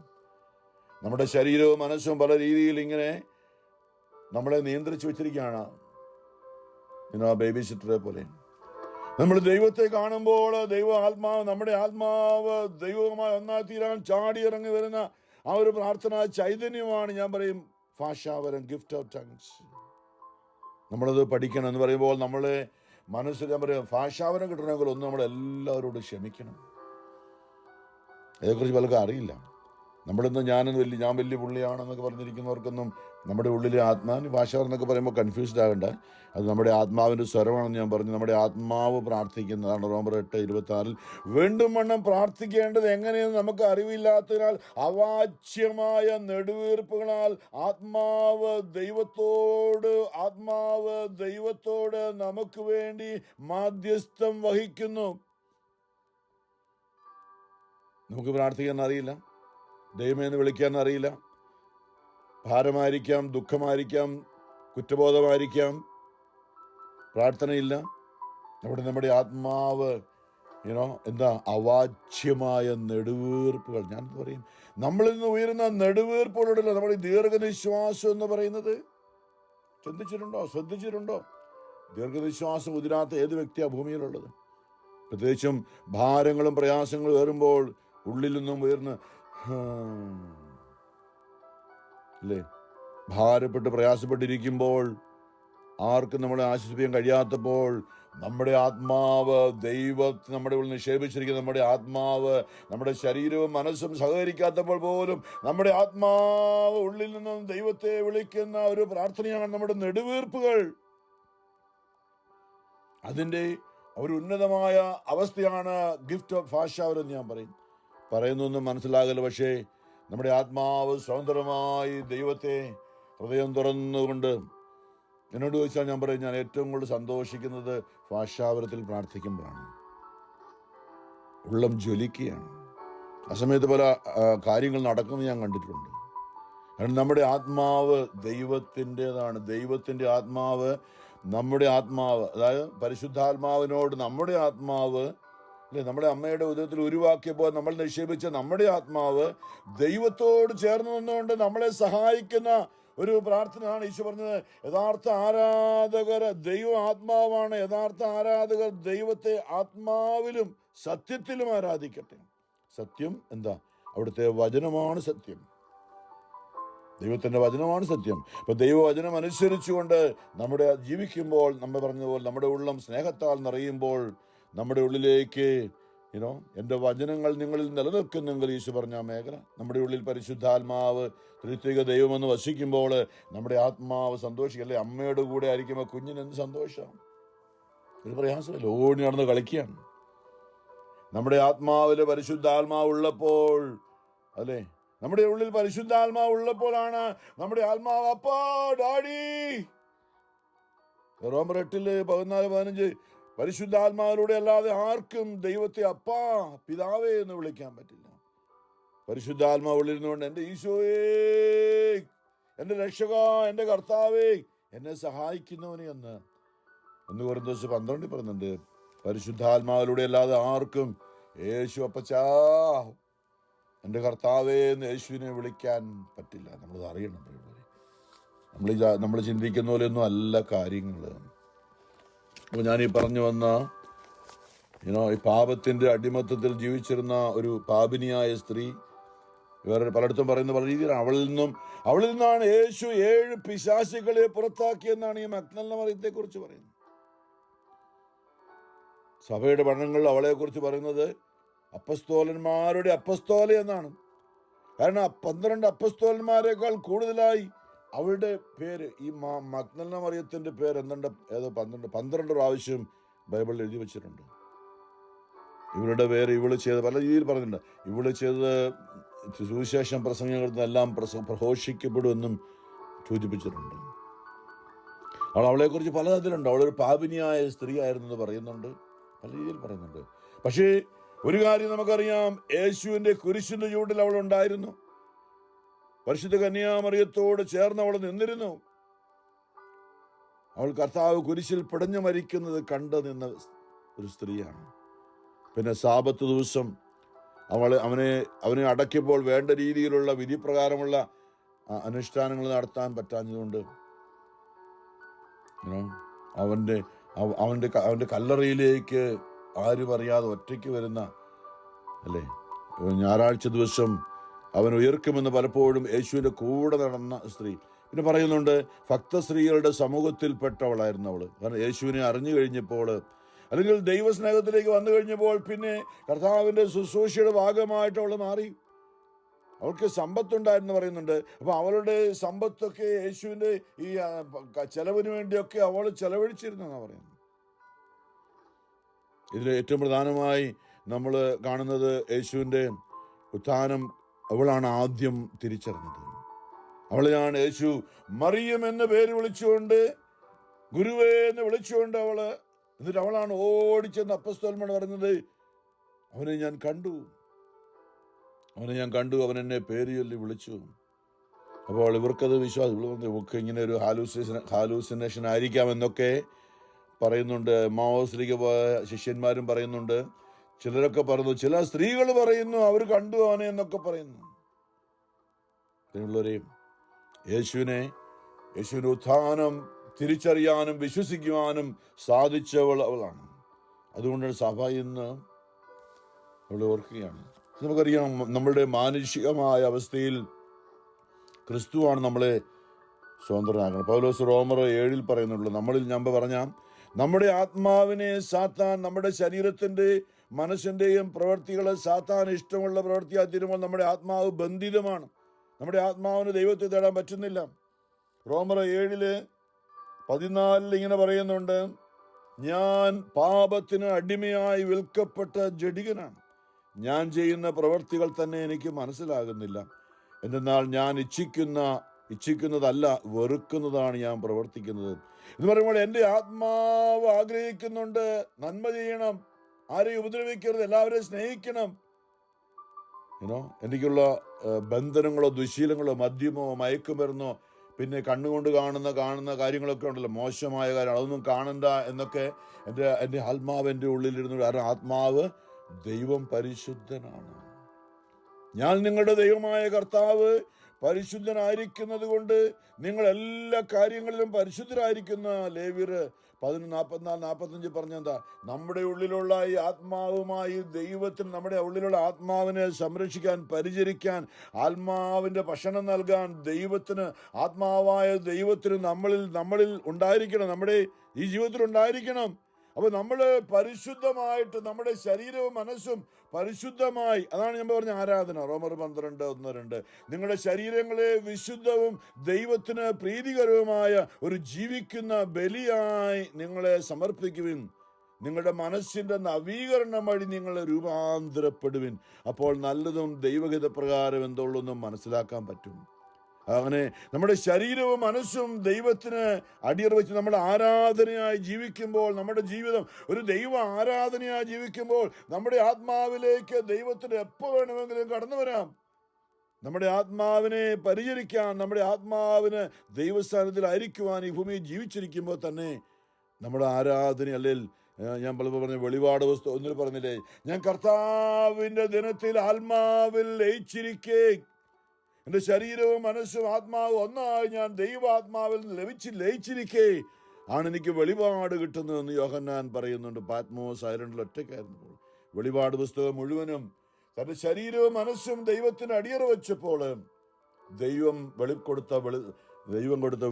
നമ്മുടെ ശരീരവും മനസ്സും പല രീതിയിൽ ഇങ്ങനെ നമ്മളെ നിയന്ത്രിച്ചു വെച്ചിരിക്കുകയാണ്. ബേബി സിറ്ററെ പോലെ നമ്മൾ ദൈവത്തെ കാണുമ്പോൾ നമ്മുടെ ആത്മാവ് ദൈവവുമായി ഒന്നായി തീരാൻ ചാടി ഇറങ്ങി വരുന്ന ആ ഒരു പ്രാർത്ഥന ചൈതന്യമാണ്. ഞാൻ പറയും ഭാഷാവരം, ഗിഫ്റ്റ് ഓഫ് ടങ്സ്. നമ്മളത് പഠിക്കണം എന്ന് പറയുമ്പോൾ നമ്മളെ മനസ്സിൽ ഞാൻ പറയും ഭാഷാവരം കിട്ടണമെങ്കിൽ ഒന്ന് നമ്മളെല്ലാവരോടും ക്ഷമിക്കണം. അതേക്കുറിച്ച് പലർക്കും അറിയില്ല. നമ്മളിന്ന് ഞാൻ വലിയ പുള്ളിയാണെന്നൊക്കെ പറഞ്ഞിരിക്കുന്നവർക്കൊന്നും നമ്മുടെ ഉള്ളിലെ ആത്മാവിന് ഭാഷാവരം എന്നൊക്കെ പറയുമ്പോൾ കൺഫ്യൂസ്ഡ് ആകണ്ട. അത് നമ്മുടെ ആത്മാവിൻ്റെ സ്വരമാണെന്ന് ഞാൻ പറഞ്ഞു. നമ്മുടെ ആത്മാവ് പ്രാർത്ഥിക്കുന്നതാണ്. റോമർ 8:26 വീണ്ടും വണ്ണം പ്രാർത്ഥിക്കേണ്ടത് എങ്ങനെയെന്ന് നമുക്ക് അറിവില്ലാത്തതിനാൽ അവാച്യമായ നെടുവീർപ്പുകളാൽ ആത്മാവ് ദൈവത്തോട് നമുക്ക് വേണ്ടി മാധ്യസ്ഥം വഹിക്കുന്നു. നമുക്ക് പ്രാർത്ഥിക്കാൻ അറിയില്ല, ദൈവമേന്ന് വിളിക്കാൻ അറിയില്ല, ഭാരമായിരിക്കാം, ദുഃഖമായിരിക്കാം, കുറ്റബോധമായിരിക്കാം, പ്രാർത്ഥനയില്ല. അവിടെ നമ്മുടെ ആത്മാവ് എന്താ അവാച്യമായ നെടുവീർപ്പുകൾ. ഞാൻ പറയും, നമ്മളിൽ നിന്ന് ഉയരുന്ന നെടുവീർപ്പുകളുണ്ടല്ലോ, നമ്മുടെ ദീർഘനിശ്വാസം എന്ന് പറയുന്നത്. ശ്രദ്ധിച്ചിട്ടുണ്ടോ? ദീർഘനിശ്വാസം ഉതിരാത്ത ഏത് വ്യക്തിയാണ് ഭൂമിയിലുള്ളത്? പ്രത്യേകിച്ചും ഭാരങ്ങളും പ്രയാസങ്ങളും ഏറുമ്പോൾ ഉള്ളിൽ നിന്നും ഉയർന്ന് അല്ലേ, ഭാരപ്പെട്ട് പ്രയാസപ്പെട്ടിരിക്കുമ്പോൾ, ആർക്കും നമ്മളെ ആശ്വസിപ്പിക്കാൻ കഴിയാത്തപ്പോൾ, നമ്മുടെ ആത്മാവ് ദൈവത്തെ നമ്മുടെ ഉള്ളിൽ നിക്ഷേപിച്ചിരിക്കുന്ന നമ്മുടെ ആത്മാവ്, നമ്മുടെ ശരീരവും മനസ്സും സഹകരിക്കാത്തപ്പോൾ പോലും നമ്മുടെ ആത്മാവ് ഉള്ളിൽ നിന്നും ദൈവത്തെ വിളിക്കുന്ന ഒരു പ്രാർത്ഥനയാണ് നമ്മുടെ നെടുവീർപ്പുകൾ. അതിൻ്റെ ഒരു ഉന്നതമായ അവസ്ഥയാണ് ഗിഫ്റ്റ് ഓഫ് ഭാഷാവർ എന്ന് ഞാൻ പറയുന്നൊന്നും മനസ്സിലാകല്ല. പക്ഷേ നമ്മുടെ ആത്മാവ് സ്വതന്ത്രമായി ദൈവത്തെ ഹൃദയം തുറന്നുകൊണ്ട് എന്നോട് ചോദിച്ചാൽ ഞാൻ പറയും, ഞാൻ ഏറ്റവും കൂടുതൽ സന്തോഷിക്കുന്നത് ഭാഷാവരത്തിൽ പ്രാർത്ഥിക്കുമ്പോഴാണ്. ഉള്ളം ജ്വലിക്കുകയാണ്. ആ സമയത്ത് പല കാര്യങ്ങൾ നടക്കുന്നത് ഞാൻ കണ്ടിട്ടുണ്ട്. കാരണം നമ്മുടെ ആത്മാവ് ദൈവത്തിൻ്റെതാണ്. ദൈവത്തിൻ്റെ ആത്മാവ് നമ്മുടെ ആത്മാവ്, അതായത് പരിശുദ്ധാത്മാവിനോട് നമ്മുടെ ആത്മാവ് അല്ലെ, നമ്മുടെ അമ്മയുടെ ഉദരത്തിൽ ഉരുവാക്കിയപ്പോൾ നമ്മൾ നിക്ഷേപിച്ച നമ്മുടെ ആത്മാവ് ദൈവത്തോട് ചേർന്ന് നിന്നുകൊണ്ട് നമ്മളെ സഹായിക്കുന്ന ഒരു പ്രാർത്ഥനയാണ്. ഈശോ പറഞ്ഞത്, യഥാർത്ഥ ആരാധകർ ദൈവ ആത്മാവാണ്. യഥാർത്ഥ ആരാധകർ ദൈവത്തെ ആത്മാവിലും സത്യത്തിലും ആരാധിക്കട്ടെ. സത്യം എന്താ? അവിടുത്തെ വചനമാണ് സത്യം. ദൈവത്തിൻ്റെ വചനമാണ് സത്യം. അപ്പൊ ദൈവവചനം അനുസരിച്ചുകൊണ്ട് നമ്മുടെ ജീവിക്കുമ്പോൾ, നമ്മൾ പറഞ്ഞതുപോലെ നമ്മുടെ ഉള്ളം സ്നേഹത്താൽ നിറയുമ്പോൾ, നമ്മുടെ ഉള്ളിലേക്ക് എൻ്റെ വചനങ്ങൾ നിങ്ങളിൽ നിലനിൽക്കുന്നെങ്കിൽ ഈശോ പറഞ്ഞ മേഖല, നമ്മുടെ ഉള്ളിൽ പരിശുദ്ധാത്മാവ് ത്രിത്വിക ദൈവമെന്ന് വസിക്കുമ്പോൾ നമ്മുടെ ആത്മാവ് സന്തോഷിക്കല്ലേ. അമ്മയുടെ കൂടെ ആയിരിക്കുമ്പോൾ കുഞ്ഞിന് എന്ത് സന്തോഷം, ഒരു പ്രയാസമല്ല, ഓടി നടന്ന് കളിക്കുകയാണ്. നമ്മുടെ ആത്മാവിൽ പരിശുദ്ധാത്മാവ് ഉള്ളപ്പോൾ, അല്ലേ, നമ്മുടെ ഉള്ളിൽ പരിശുദ്ധാത്മാവ് ഉള്ളപ്പോഴാണ് നമ്മുടെ ആത്മാവ് അപ്പാ ഡാഡി. റോമർ 8:14-15 പരിശുദ്ധാത്മാവിലൂടെ അല്ലാതെ ആർക്കും ദൈവത്തെ അപ്പാ പിതാവേ എന്ന് വിളിക്കാൻ പറ്റില്ല. പരിശുദ്ധാത്മാവ് ഉള്ളിരുന്നുകൊണ്ട് എൻ്റെ ഈശോയേ, എൻ്റെ രക്ഷക, എൻ്റെ കർത്താവേ, എന്നെ സഹായിക്കുന്നവനെ എന്ന് 1 കൊരിന്ത്യർ 12 പറയുന്നുണ്ട്. പരിശുദ്ധാത്മാവിലൂടെ അല്ലാതെ ആർക്കും യേശു അപ്പച്ചാ, എൻ്റെ കർത്താവേ എന്ന് യേശുവിനെ വിളിക്കാൻ പറ്റില്ല. നമ്മളത് അറിയണം. നമ്മൾ ചിന്തിക്കുന്ന പോലെയൊന്നും അല്ല കാര്യങ്ങൾ. അപ്പോൾ ഞാൻ ഈ പറഞ്ഞു വന്ന ഈ പാപത്തിൻ്റെ അടിമത്തത്തിൽ ജീവിച്ചിരുന്ന ഒരു പാപിനിയായ സ്ത്രീ, വേറെ പലയിടത്തും പറയുന്ന പല രീതിയിലാണ്. അവളിൽ നിന്നാണ് യേശു 7 പിശാചുക്കളെ പുറത്താക്കിയെന്നാണ് ഈ മഗ്ദലന മറിയത്തെക്കുറിച്ച് പറയുന്നത്. സഭയുടെ പഠനങ്ങളിൽ അവളെക്കുറിച്ച് പറയുന്നത് അപ്പസ്തോലന്മാരുടെ അപ്പസ്തോല എന്നാണ്. കാരണം 12 അപ്പസ്തോലന്മാരെക്കാൾ കൂടുതലായി അവളുടെ പേര്, ഈ മഗ്ദലന മറിയത്തിന്റെ പേര് 12 പ്രാവശ്യം ബൈബിളിൽ എഴുതി വെച്ചിട്ടുണ്ട്. ഇവളുടെ പേര് ഇവള് ചെയ്ത് പല രീതിയിൽ പറഞ്ഞിട്ടുണ്ട്. ഇവള് ചെയ്ത് സുവിശേഷം പ്രസംഗങ്ങളിൽ നിന്നെല്ലാം പ്രഘോഷിക്കപ്പെടുമെന്നും സൂചിപ്പിച്ചിട്ടുണ്ട്. അവളെക്കുറിച്ച് പല തരത്തിലുണ്ട്. അവളൊരു പാപിനിയായ സ്ത്രീ ആയിരുന്നു എന്ന് പറയുന്നുണ്ട്, പല രീതിയിൽ പറയുന്നുണ്ട്. പക്ഷേ ഒരു കാര്യം നമുക്കറിയാം, യേശുവിന്റെ കുരിശിന്റെ ചൂടിൽ അവൾ ഉണ്ടായിരുന്നു. പരിശുദ്ധ കന്യാമറിയത്തോട് ചേർന്ന് അവൾ നിന്നിരുന്നു. അവൾ കർത്താവ് കുരിശിൽ പിടഞ്ഞു മരിക്കുന്നത് കണ്ടു നിന്ന ഒരു സ്ത്രീയാണ്. പിന്നെ സാബത്ത് ദിവസം അവനെ അടക്കിയപ്പോൾ വേണ്ട രീതിയിലുള്ള വിധിപ്രകാരമുള്ള അനുഷ്ഠാനങ്ങൾ നടത്താൻ പറ്റാഞ്ഞതുകൊണ്ട് അവന്റെ കല്ലറയിലേക്ക് ആരും അറിയാതെ ഒറ്റയ്ക്ക് വരുന്ന, അല്ലേ, ഞായറാഴ്ച ദിവസം അവൻ ഉയർക്കുമെന്ന് പലപ്പോഴും യേശുവിന്റെ കൂടെ നടന്ന സ്ത്രീ. പിന്നെ പറയുന്നുണ്ട്, ഭക്തസ്ത്രീകളുടെ സമൂഹത്തിൽപ്പെട്ടവളായിരുന്നു അവള്. കാരണം യേശുവിനെ അറിഞ്ഞു കഴിഞ്ഞപ്പോൾ, അല്ലെങ്കിൽ ദൈവസ്നേഹത്തിലേക്ക് വന്നു കഴിഞ്ഞപ്പോൾ, പിന്നെ കർത്താവിന്റെ ശുശ്രൂഷയുടെ ഭാഗമായിട്ട് അവൾ മാറി. അവൾക്ക് സമ്പത്തുണ്ടായിരുന്നു പറയുന്നുണ്ട്. അപ്പൊ അവളുടെ സമ്പത്തൊക്കെ യേശുവിന്റെ ഈ ചെലവിന് വേണ്ടിയൊക്കെ അവൾ ചെലവഴിച്ചിരുന്നെന്നാണ് പറയുന്നത്. ഇതിൽ ഏറ്റവും പ്രധാനമായി നമ്മൾ കാണുന്നത് യേശുവിൻ്റെ ഉത്ഥാനം അവളാണ് ആദ്യം തിരിച്ചറിഞ്ഞത്. അവളെയാണ് യേശു മറിയം എന്ന പേര് വിളിച്ചുകൊണ്ട്, ഗുരുവേ എന്ന് വിളിച്ചുകൊണ്ട് എന്നിട്ട് അവളാണ് ഓടിച്ചെന്ന് അപ്പസ്തോലന്മാർ പറയുന്നത്, അവനെ ഞാൻ കണ്ടു, അവൻ എന്നെ പേര് ചൊല്ലി വിളിച്ചു. അപ്പോൾ ഇവർക്കത് വിശ്വാസം, ഇവർക്ക് ഇങ്ങനെ ഒരു ഹാലൂസിനേഷൻ ആയിരിക്കാമെന്നൊക്കെ പറയുന്നുണ്ട്. മാവോസിലേക്ക് പോയ ശിഷ്യന്മാരും പറയുന്നുണ്ട്. ചിലരൊക്കെ പറയുന്നു, ചില സ്ത്രീകൾ പറയുന്നു അവർ കണ്ടു അവനെ എന്നൊക്കെ പറയുന്നു. അതിനുള്ളവരെയും യേശുവിന്റെ ഉത്ഥാനം തിരിച്ചറിയാനും വിശ്വസിക്കുവാനും സാധിച്ചവൾ അവളാണ്. അതുകൊണ്ട് സഭ ഇന്ന് അവളെ ഓർക്കുകയാണ്. നമുക്കറിയാം, നമ്മളുടെ മാനുഷികമായ അവസ്ഥയിൽ ക്രിസ്തുവാണ് നമ്മളെ സ്വതന്ത്രനാക്കുന്നത്. പൗലോസ് റോമർ 7 പറയുന്നുള്ളൂ, നമ്മളിൽ ഞാൻ പറഞ്ഞ നമ്മുടെ ആത്മാവിനെ സാത്താൻ നമ്മുടെ ശരീരത്തിന്റെ മനസ്സിന്റെയും പ്രവൃത്തികളെ സാത്താൻ ഇഷ്ടമുള്ള പ്രവൃത്തിയായി തീരുമ്പോൾ നമ്മുടെ ആത്മാവ് ബന്ധിതമാണ്. നമ്മുടെ ആത്മാവിന് ദൈവത്തെ തേടാൻ പറ്റുന്നില്ല. റോമർ 7:14 ഇങ്ങനെ പറയുന്നുണ്ട്, ഞാൻ പാപത്തിന് അടിമയായി വിൽക്കപ്പെട്ട ജഡികനാണ്. ഞാൻ ചെയ്യുന്ന പ്രവൃത്തികൾ തന്നെ എനിക്ക് മനസ്സിലാകുന്നില്ല. എന്തെന്നാൽ ഞാൻ ഇച്ഛിക്കുന്നതല്ല, വെറുക്കുന്നതാണ് ഞാൻ പ്രവർത്തിക്കുന്നത് എന്ന് പറയുമ്പോൾ എൻ്റെ ആത്മാവ് ആഗ്രഹിക്കുന്നുണ്ട് നന്മ ചെയ്യണം, ആരെയും ഉപദ്രവിക്കരുത്, എല്ലാവരെയും സ്നേഹിക്കണം. എനിക്കുള്ള ബന്ധനങ്ങളോ ദുശീലങ്ങളോ മദ്യമോ മയക്കുമരുന്നോ പിന്നെ കണ്ണുകൊണ്ട് കാണുന്ന കാര്യങ്ങളൊക്കെ ഉണ്ടല്ലോ, മോശമായ കാര്യം, അതൊന്നും കാണണ്ട എന്നൊക്കെ എൻ്റെ ആത്മാവ് എൻ്റെ ഉള്ളിലിരുന്നു. കാരണം ആത്മാവ് ദൈവം പരിശുദ്ധനാണ്. ഞാൻ നിങ്ങളുടെ ദൈവമായ കർത്താവ് പരിശുദ്ധനായിരിക്കുന്നത് കൊണ്ട് നിങ്ങൾ എല്ലാ കാര്യങ്ങളിലും പരിശുദ്ധരായിരിക്കുന്ന. ലേവ്യർ 11:44-45 പറഞ്ഞെന്താ? നമ്മുടെ ഉള്ളിലുള്ള ഈ ആത്മാവുമായി ദൈവത്തിന്, നമ്മുടെ ഉള്ളിലുള്ള ആത്മാവിനെ സംരക്ഷിക്കാൻ, പരിചരിക്കാൻ, ആത്മാവിന്റെ ഭക്ഷണം നൽകാൻ ദൈവത്തിന്, ആത്മാവായ ദൈവത്തിന് നമ്മളിൽ ഉണ്ടായിരിക്കണം, നമ്മുടെ ഈ ജീവിതത്തിൽ ഉണ്ടായിരിക്കണം. അപ്പൊ നമ്മൾ പരിശുദ്ധമായിട്ട് നമ്മുടെ ശരീരവും മനസ്സും പരിശുദ്ധമായി, അതാണ് ഞാൻ പറഞ്ഞ ആരാധന. റോമർ 12:1-2 നിങ്ങളുടെ ശരീരങ്ങളെ വിശുദ്ധവും ദൈവത്തിന് പ്രീതികരവുമായ ഒരു ജീവിക്കുന്ന ബലിയായി നിങ്ങളെ സമർപ്പിക്കുവിൻ. നിങ്ങളുടെ മനസ്സിന്റെ നവീകരണം വഴി നിങ്ങൾ രൂപാന്തരപ്പെടുവിൻ. അപ്പോൾ നല്ലതും ദൈവഹിത പ്രകാരം എന്തുള്ളൊന്നും മനസ്സിലാക്കാൻ പറ്റും. അങ്ങനെ നമ്മുടെ ശരീരവും മനസ്സും ദൈവത്തിന് അടിയറ വെച്ച് നമ്മൾ ആരാധനയായി ജീവിക്കുമ്പോൾ, നമ്മുടെ ജീവിതം ഒരു ദൈവ ആരാധനയായി ജീവിക്കുമ്പോൾ നമ്മുടെ ആത്മാവിലേക്ക് ദൈവത്തിന് എപ്പോൾ വേണമെങ്കിലും കടന്നു വരാം. നമ്മുടെ ആത്മാവിനെ പരിചരിക്കാൻ, നമ്മുടെ ആത്മാവിന് ദൈവസ്ഥാനത്തിൽ ആയിരിക്കുവാൻ ഈ ഭൂമിയിൽ ജീവിച്ചിരിക്കുമ്പോൾ തന്നെ നമ്മുടെ ആരാധന, അല്ലെങ്കിൽ ഞാൻ പലപ്പോൾ പറഞ്ഞ വെളിപാട് പുസ്തകം 1 പറഞ്ഞില്ലേ, ഞാൻ കർത്താവിന്റെ ദിനത്തിൽ ആത്മാവിൽ ലയിച്ചിരിക്കേ, എൻ്റെ ശരീരവും മനസ്സും ആത്മാവും ഒന്നായി ഞാൻ ദൈവാത്മാവിൽ ലയിച്ചിരിക്കേ ആണ് എനിക്ക് വെളിപാട് കിട്ടുന്നതെന്ന് യോഹന്നാൻ പറയുന്നുണ്ട്. പാത്മോസ് ഐലൻഡിൽ ഒറ്റയ്ക്കായിരുന്നപ്പോൾ വെളിപാട് പുസ്തകം മുഴുവനും തന്റെ ശരീരവും മനസ്സും ദൈവത്തിന് അടിയറ വെച്ചപ്പോൾ ദൈവം കൊടുത്ത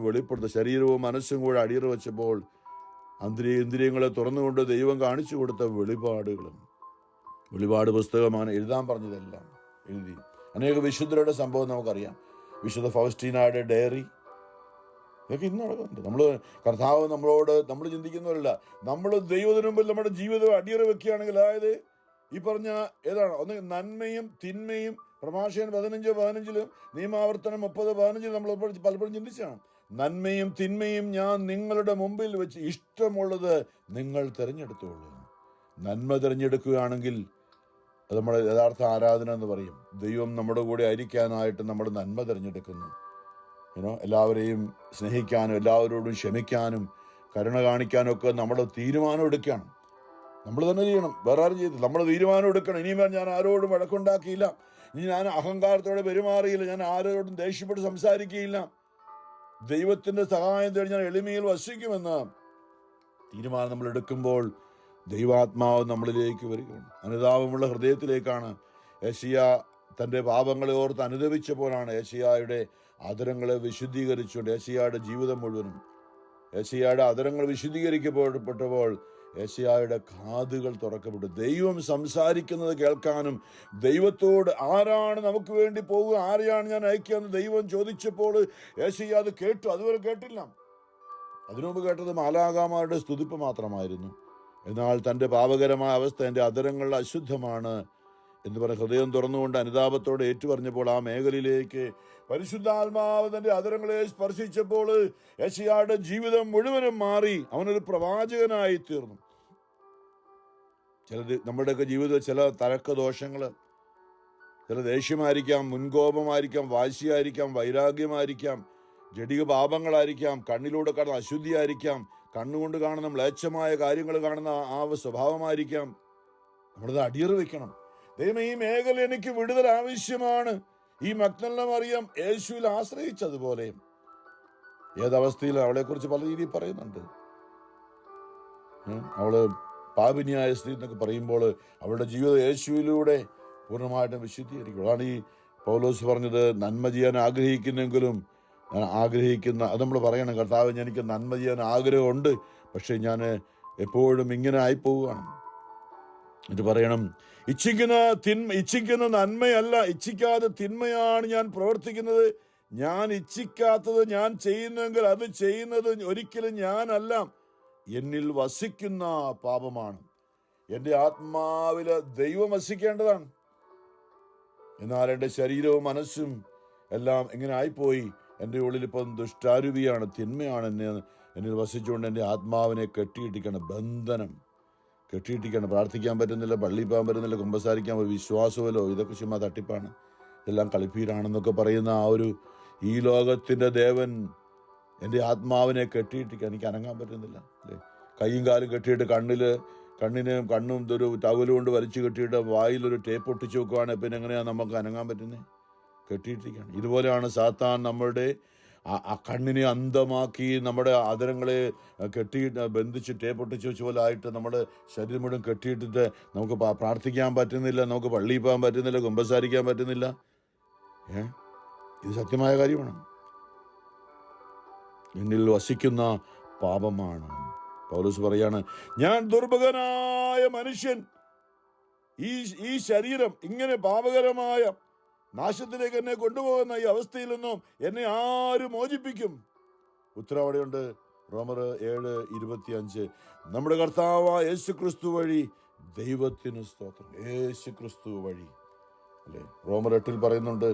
വെളിപ്പെടുത്ത ശരീരവും മനസ്സും കൂടെ അടിയറ വെച്ചപ്പോൾ ഇന്ദ്രിയങ്ങളെ തുറന്നുകൊണ്ട് ദൈവം കാണിച്ചു കൊടുത്ത വെളിപാട് പുസ്തകമാണ്. എഴുതാൻ പറഞ്ഞതെല്ലാം എഴുതി. അനേക വിശുദ്ധരുടെ സംഭവം നമുക്കറിയാം. വിശുദ്ധ ഫൗസ്റ്റീനയുടെ ഡയറി ഇതൊക്കെ ഇന്ന് നടക്കുന്നുണ്ട്. കർത്താവ് നമ്മൾ ചിന്തിക്കുന്നവരല്ല, നമ്മൾ ദൈവത്തിന് മുമ്പിൽ നമ്മുടെ ജീവിതം അടിയറ വെക്കുകയാണെങ്കിൽ, അതായത് ഈ പറഞ്ഞ ഏതാണ്, ഒന്ന് നന്മയും തിന്മയും, പ്രഭാഷകൻ 15:15 നിയമാവർത്തനം 30:15 നമ്മൾ പലപ്പോഴും ചിന്തിച്ചാണ്. നന്മയും തിന്മയും ഞാൻ നിങ്ങളുടെ മുമ്പിൽ വെച്ച് ഇഷ്ടമുള്ളത് നിങ്ങൾ തിരഞ്ഞെടുത്തോളൂ. നന്മ തിരഞ്ഞെടുക്കുകയാണെങ്കിൽ അത് നമ്മുടെ യഥാർത്ഥ ആരാധന എന്ന് പറയും. ദൈവം നമ്മുടെ കൂടെ ആയിരിക്കാനായിട്ട് നമ്മൾ നന്മ തിരഞ്ഞെടുക്കുന്നു. എല്ലാവരെയും സ്നേഹിക്കാനും എല്ലാവരോടും ക്ഷമിക്കാനും കരുണ കാണിക്കാനും ഒക്കെ നമ്മൾ തീരുമാനം എടുക്കണം. നമ്മൾ തന്നെ ചെയ്യണം, വേറെ ആരും ചെയ്ത് നമ്മൾ തീരുമാനം എടുക്കണം. ഇനിയും ഞാൻ ആരോടും വഴക്കുണ്ടാക്കിയില്ല, ഇനി ഞാൻ അഹങ്കാരത്തോടെ പെരുമാറിയില്ല, ഞാൻ ആരോടും ദേഷ്യപ്പെട്ട് സംസാരിക്കുകയില്ല, ദൈവത്തിന്റെ സഹായം തേടി ഞാൻ എളിമയിൽ വസിക്കുമെന്ന് തീരുമാനം നമ്മൾ എടുക്കുമ്പോൾ ദൈവാത്മാവ് നമ്മളിലേക്ക് വരികയാണ്. അനുതാപമുള്ള ഹൃദയത്തിലേക്കാണ്. യെശയ്യാ തൻ്റെ പാപങ്ങളെ ഓർത്ത് അനുദപിച്ചപ്പോഴാണ് യെശയ്യായുടെ അധരങ്ങളെ വിശുദ്ധീകരിച്ചുകൊണ്ട്, യെശയ്യായുടെ ജീവിതം മുഴുവനും യെശയ്യായുടെ അധരങ്ങൾ വിശുദ്ധീകരിക്കപ്പെട്ടപ്പോൾ യെശയ്യായുടെ കാതുകൾ തുറക്കപ്പെട്ടു. ദൈവം സംസാരിക്കുന്നത് കേൾക്കാനും, ദൈവത്തോട് ആരാണ് നമുക്ക് വേണ്ടി പോകുക, ആരെയാണ് ഞാൻ അയക്കുകയെന്ന് ദൈവം ചോദിച്ചപ്പോൾ യെശയ്യാ അത് കേട്ടു. അതുവരെ കേട്ടില്ല. അതിനുമുമ്പ് കേട്ടത് മാലാഖമാരുടെ സ്തുതിപ്പ് മാത്രമായിരുന്നു. എന്നാൽ തൻ്റെ പാപകരമായ അവസ്ഥ, എൻ്റെ അധരങ്ങൾ അശുദ്ധമാണ് എന്ന് പറഞ്ഞ് ഹൃദയം തുറന്നുകൊണ്ട് അനുതാപത്തോടെ ഏറ്റുപറഞ്ഞപ്പോൾ ആ മേഖലയിലേക്ക് പരിശുദ്ധാത്മാവ് തൻ്റെ അധരങ്ങളെ സ്പർശിച്ചപ്പോൾ യെശയ്യായുടെ ജീവിതം മുഴുവനും മാറി. അവനൊരു പ്രവാചകനായി തീർന്നു. നമ്മുടെയൊക്കെ ജീവിതത്തിൽ ചില തലക്ക ദോഷങ്ങൾ, ചില ദേഷ്യമായിരിക്കാം, മുൻകോപമായിരിക്കാം, വാശിയായിരിക്കാം, വൈരാഗ്യമായിരിക്കാം, ജഡിക പാപങ്ങളായിരിക്കാം, കണ്ണിലൂടെ കാണുന്ന അശുദ്ധിയായിരിക്കാം, കണ്ണുകൊണ്ട് കാണുന്ന മ്ലേച്ഛമായ കാര്യങ്ങൾ കാണുന്ന ആ സ്വഭാവമായിരിക്കാം. നമ്മളത് അടിയറ വെക്കണം. ദൈവം, ഈ മേഖല എനിക്ക് വിടുതൽ ആവശ്യമാണ്. ഈ മഗ്ദലന മറിയം യേശുവിൽ ആശ്രയിച്ചതുപോലെ ഏതവസ്ഥയിൽ അവളെക്കുറിച്ച് പല രീതിയിൽ പറയുന്നുണ്ട്. അവള് പാപിനിയായ സ്ത്രീ എന്നൊക്കെ പറയുമ്പോൾ അവളുടെ ജീവിതം യേശുവിലൂടെ പൂർണ്ണമായിട്ടും വിശുദ്ധീകരിക്കും. അതാണ് ഈ പൗലോസ് പറഞ്ഞത്, നന്മ ചെയ്യാൻ ആഗ്രഹിക്കുന്നെങ്കിലും അത് നമ്മൾ പറയണം, കർത്താവ് എനിക്ക് നന്മ ചെയ്യാൻ ആഗ്രഹമുണ്ട്, പക്ഷെ ഞാൻ എപ്പോഴും ഇങ്ങനെ ആയിപ്പോവുകയാണ്. എന്നിട്ട് പറയണം, ഇച്ഛിക്കുന്ന നന്മയല്ല, ഇച്ഛിക്കാതെ തിന്മയാണ് ഞാൻ പ്രവർത്തിക്കുന്നത്. ഞാൻ ഇച്ഛിക്കാത്തത് ഞാൻ ചെയ്യുന്നെങ്കിൽ അത് ചെയ്യുന്നത് ഒരിക്കലും ഞാനല്ല, എന്നിൽ വസിക്കുന്ന പാപമാണ്. എൻ്റെ ആത്മാവില് ദൈവം വസിക്കേണ്ടതാണ്. എന്നാൽ എൻ്റെ ശരീരവും മനസ്സും എല്ലാം എങ്ങനെ ആയിപ്പോയി? എൻ്റെ ഉള്ളിൽ ഇപ്പം ദുഷ്ടാരൂപിയാണ്, തിന്മയാണ് എന്നിൽ വസിച്ചുകൊണ്ട് എൻ്റെ ആത്മാവിനെ കെട്ടിയിട്ടിക്കണം. ബന്ധനം കെട്ടിയിട്ടിക്കണം. പ്രാർത്ഥിക്കാൻ പറ്റുന്നില്ല, പള്ളിയിൽ പോകാൻ പറ്റുന്നില്ല, കുമ്പസാരിക്കാൻ വിശ്വാസമല്ലോ, ഇതൊക്കെ ചുമ്മാ തട്ടിപ്പാണ്, ഇതെല്ലാം കളിപ്പീരാണെന്നൊക്കെ പറയുന്ന ആ ഒരു ഈ ലോകത്തിൻ്റെ ദേവൻ എൻ്റെ ആത്മാവിനെ കെട്ടിയിട്ടിക്കാൻ എനിക്ക് അനങ്ങാൻ പറ്റുന്നില്ല, അല്ലേ? കൈയും കാലും കെട്ടിയിട്ട് കണ്ണും ഒരു ടവലും കൊണ്ട് വലിച്ചു കെട്ടിയിട്ട് വായിലൊരു ടേപ്പ് ഒട്ടിച്ച് വെക്കുവാണെങ്കിൽ പിന്നെ എങ്ങനെയാണ് നമുക്ക് അനങ്ങാൻ പറ്റുന്നത്? കെട്ടിയിട്ടിരിക്കുകയാണ്. ഇതുപോലെയാണ് സാത്താൻ നമ്മളുടെ ആ കണ്ണിനെ അന്ധമാക്കി, നമ്മുടെ ആദരങ്ങളെ കെട്ടിയിട്ട് ബന്ധിച്ച് ടേപ്പ് ഒട്ടിച്ച് വെച്ച പോലെ ആയിട്ട് നമ്മുടെ ശരീരം മുഴുവൻ കെട്ടിയിട്ടിട്ട് നമുക്ക് പ്രാർത്ഥിക്കാൻ പറ്റുന്നില്ല, നമുക്ക് പള്ളിയിൽ പോകാൻ പറ്റുന്നില്ല, കുമ്പസാരിക്കാൻ പറ്റുന്നില്ല. ഇത് സത്യമായ കാര്യമാണ്. എന്നിൽ വസിക്കുന്ന പാപമാണ്. പൗലോസ് പറയാണ്, ഞാൻ ദുർഭകനായ മനുഷ്യൻ, ഈ ശരീരം ഇങ്ങനെ പാപകരമായ നാശത്തിലേക്ക് എന്നെ കൊണ്ടുപോകുന്ന ഈ അവസ്ഥയിൽ നിന്നും എന്നെ ആര് മോചിപ്പിക്കും? ഉത്തരവാദിയുണ്ട്. റോമർ 7:25. നമ്മുടെ കർത്താവായ യേശു ക്രിസ്തു വഴി ദൈവത്തിന് സ്തോത്രം. യേശു ക്രിസ്തു വഴി, അല്ലെ? റോമർ 8 പറയുന്നുണ്ട്,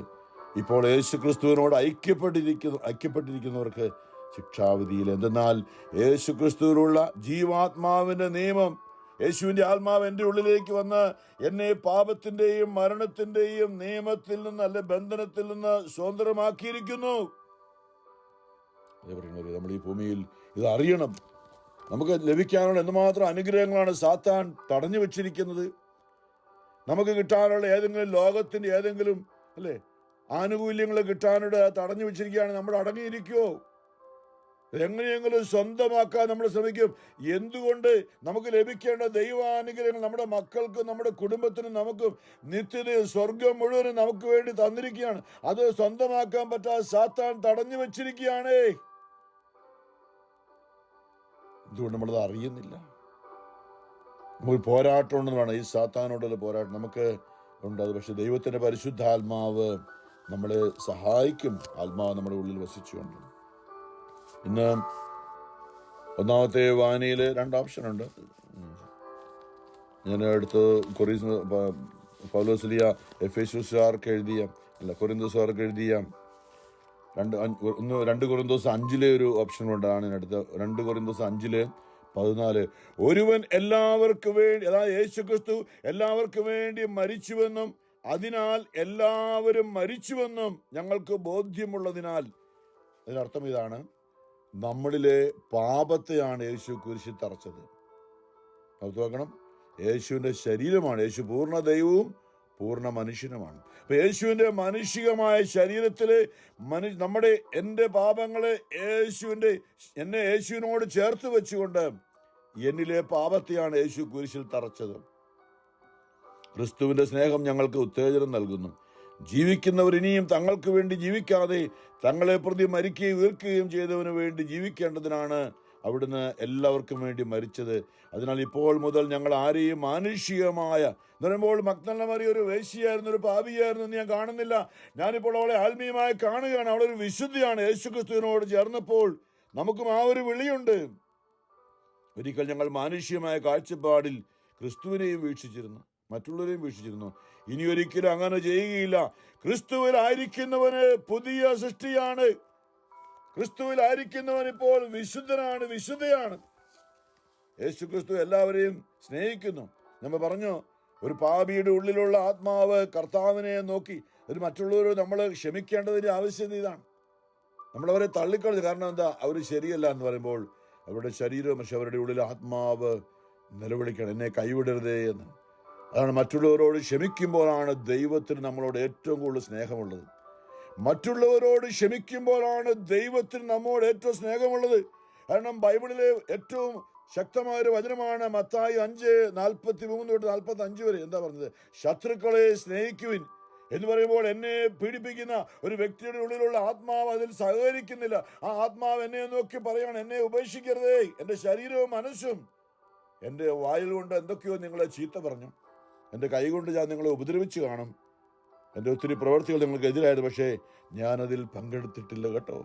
ഇപ്പോൾ യേശു ക്രിസ്തുവിനോട് ഐക്യപ്പെട്ടിരിക്കുന്നവർക്ക് ശിക്ഷാവിധിയിൽ. എന്തെന്നാൽ യേശു ക്രിസ്തുവിലുള്ള ജീവാത്മാവിന്റെ നിയമം, യേശുവിന്റെ ആത്മാവ് എൻ്റെ ഉള്ളിലേക്ക് വന്ന് എന്നെ പാപത്തിന്റെയും മരണത്തിന്റെയും നിയമത്തിൽ നിന്ന്, അല്ലെ ബന്ധനത്തിൽ നിന്ന് സ്വതന്ത്രമാക്കിയിരിക്കുന്നു. നമ്മൾ ഈ ഭൂമിയിൽ ഇത് അറിയണം. നമുക്ക് ലഭിക്കാനുള്ള എന്തുമാത്രം അനുഗ്രഹങ്ങളാണ് സാത്താൻ തടഞ്ഞു വെച്ചിരിക്കുന്നത്. നമുക്ക് കിട്ടാനുള്ള ഏതെങ്കിലും ലോകത്തിന്റെ ഏതെങ്കിലും, അല്ലെ, ആനുകൂല്യങ്ങൾ കിട്ടാനായിട്ട് തടഞ്ഞു വെച്ചിരിക്കുകയാണ്. നമ്മൾ അടങ്ങിയിരിക്കുവോ? എങ്ങനെയെങ്കിലും സ്വന്തമാക്കാൻ നമ്മൾ ശ്രമിക്കും. എന്തുകൊണ്ട്? നമുക്ക് ലഭിക്കേണ്ട ദൈവാനുഗ്രഹങ്ങൾ നമ്മുടെ മക്കൾക്കും നമ്മുടെ കുടുംബത്തിനും നമുക്കും നിത്യതയും സ്വർഗം മുഴുവനും നമുക്ക് വേണ്ടി തന്നിരിക്കുകയാണ്. അത് സ്വന്തമാക്കാൻ പറ്റാതെ സാത്താൻ തടഞ്ഞു വെച്ചിരിക്കുകയാണ്. എന്തുകൊണ്ട് നമ്മളത് അറിയുന്നില്ല? നമുക്ക് പോരാട്ടം ഉണ്ടെന്നാണ്, ഈ സാത്താനോടുള്ള പോരാട്ടം നമുക്ക് ഉണ്ട്. അത് പക്ഷെ ദൈവത്തിന്റെ പരിശുദ്ധാത്മാവ് നമ്മളെ സഹായിക്കും. ആത്മാവ് നമ്മുടെ ഉള്ളിൽ വസിച്ചുകൊണ്ട്. ഇന്ന് ഒന്നാമത്തെ വായനയിൽ 2 ഓപ്ഷനുണ്ട്. ഞാൻ അടുത്ത് പൗലോസ്ലിയ എഫേസ്യസുകാർക്ക് എഴുതിയ, അല്ല, കൊരിന്തോസുകാർക്ക് എഴുതിയ 2 കൊരിന്തോസ് 5 ഒരു ഓപ്ഷൻ കൊണ്ടാണ് അടുത്ത. 2 കൊരിന്തോസ് 5:14. ഒരുവൻ എല്ലാവർക്കും വേണ്ടി, അതായത് യേശു ക്രിസ്തു എല്ലാവർക്കും വേണ്ടി മരിച്ചുവെന്നും അതിനാൽ എല്ലാവരും മരിച്ചുവെന്നും ഞങ്ങൾക്ക് ബോധ്യമുള്ളതിനാൽ. അതിനർത്ഥം ഇതാണ്, നമ്മളിലെ പാപത്തെയാണ് യേശു കുരിശിൽ തറച്ചത്. ഓർത്തു വെക്കണം, യേശുവിന്റെ ശരീരമാണ്. യേശു പൂർണ്ണ ദൈവവും പൂർണ്ണ മനുഷ്യനുമാണ്. അപ്പൊ യേശുവിന്റെ മാനുഷികമായ ശരീരത്തില് എൻ്റെ പാപങ്ങളെ എന്നെ യേശുവിനോട് ചേർത്ത് വെച്ചുകൊണ്ട് എന്നിലെ പാപത്തെയാണ് യേശു കുരിശിൽ തറച്ചത്. ക്രിസ്തുവിന്റെ സ്നേഹം ഞങ്ങൾക്ക് ഉത്തേജനം നൽകുന്നു. ജീവിക്കുന്നവർ ഇനിയും തങ്ങൾക്ക് വേണ്ടി ജീവിക്കാതെ തങ്ങളെ പ്രതി മരിക്കുകയും ഉയർക്കുകയും ചെയ്തവന് വേണ്ടി ജീവിക്കേണ്ടതിനാണ് അവിടുന്ന് എല്ലാവർക്കും വേണ്ടി മരിച്ചത്. അതിനാൽ ഇപ്പോൾ മുതൽ ഞങ്ങൾ ആരെയും മാനുഷികമായ എന്ന് പറയുമ്പോൾ മഗ്ദലന മറിയം ഒരു വേശ്യയായിരുന്നു, ഒരു പാപിയായിരുന്നു എന്ന് ഞാൻ കാണുന്നില്ല. ഞാനിപ്പോൾ അവളെ ആത്മീയമായി കാണുകയാണ്. അവളൊരു വിശുദ്ധിയാണ്. യേശു ക്രിസ്തുവിനോട് ചേർന്നപ്പോൾ നമുക്കും ആ ഒരു വിളിയുണ്ട്. ഒരിക്കൽ ഞങ്ങൾ മാനുഷികമായ കാഴ്ചപ്പാടിൽ ക്രിസ്തുവിനെയും വീക്ഷിച്ചിരുന്നു, മറ്റുള്ളവരെയും വീക്ഷിച്ചിരുന്നു. ഇനി ഒരിക്കലും അങ്ങനെ ചെയ്യുകയില്ല. ക്രിസ്തുവിലായിരിക്കുന്നവന് പുതിയ സൃഷ്ടിയാണ്. ക്രിസ്തുവിലായിരിക്കുന്നവൻ ഇപ്പോൾ വിശുദ്ധയാണ്. യേശു ക്രിസ്തു എല്ലാവരെയും സ്നേഹിക്കുന്നു. നമ്മൾ പറഞ്ഞു, ഒരു പാപിയുടെ ഉള്ളിലുള്ള ആത്മാവ് കർത്താവിനെ നോക്കി ഒരു മറ്റുള്ളവരോട് നമ്മൾ ക്ഷമിക്കേണ്ടതിൻ്റെ ആവശ്യത ഇതാണ്. നമ്മളവരെ തള്ളിക്കളഞ്ഞു. കാരണം എന്താ? അവർ ശരിയല്ല എന്ന് പറയുമ്പോൾ അവരുടെ ശരീരം, പക്ഷെ അവരുടെ ഉള്ളിൽ ആത്മാവ് നിലവിളിക്കണം, എന്നെ കൈവിടരുതേ എന്ന്. അതാണ് മറ്റുള്ളവരോട് ക്ഷമിക്കുമ്പോഴാണ് ദൈവത്തിന് നമ്മളോട് ഏറ്റവും കൂടുതൽ സ്നേഹമുള്ളത്. മറ്റുള്ളവരോട് ക്ഷമിക്കുമ്പോഴാണ് ദൈവത്തിന് നമ്മോട് ഏറ്റവും സ്നേഹമുള്ളത്. കാരണം ബൈബിളിലെ ഏറ്റവും ശക്തമായൊരു വചനമാണ് മത്തായി 5:43-45 വരെ. എന്താ പറഞ്ഞത്? ശത്രുക്കളെ സ്നേഹിക്കുവിൻ എന്ന് പറയുമ്പോൾ എന്നെ പീഡിപ്പിക്കുന്ന ഒരു വ്യക്തിയുടെ ഉള്ളിലുള്ള ആത്മാവ് അതിൽ സഹകരിക്കുന്നില്ല. ആ ആത്മാവ് എന്നെ നോക്കി പറയാണ്, എന്നെ ഉപേക്ഷിക്കരുതേ. എൻ്റെ ശരീരവും മനസ്സും, എൻ്റെ വായിൽ കൊണ്ട് എന്തൊക്കെയോ നിങ്ങളെ ചീത്ത പറഞ്ഞു, എൻ്റെ കൈ കൊണ്ട് ഞാൻ നിങ്ങളെ ഉപദ്രവിച്ച് കാണും, എൻ്റെ ഒത്തിരി പ്രവൃത്തികൾ നിങ്ങൾക്ക് എതിരായത്, പക്ഷേ ഞാനതിൽ പങ്കെടുത്തിട്ടില്ല കേട്ടോ.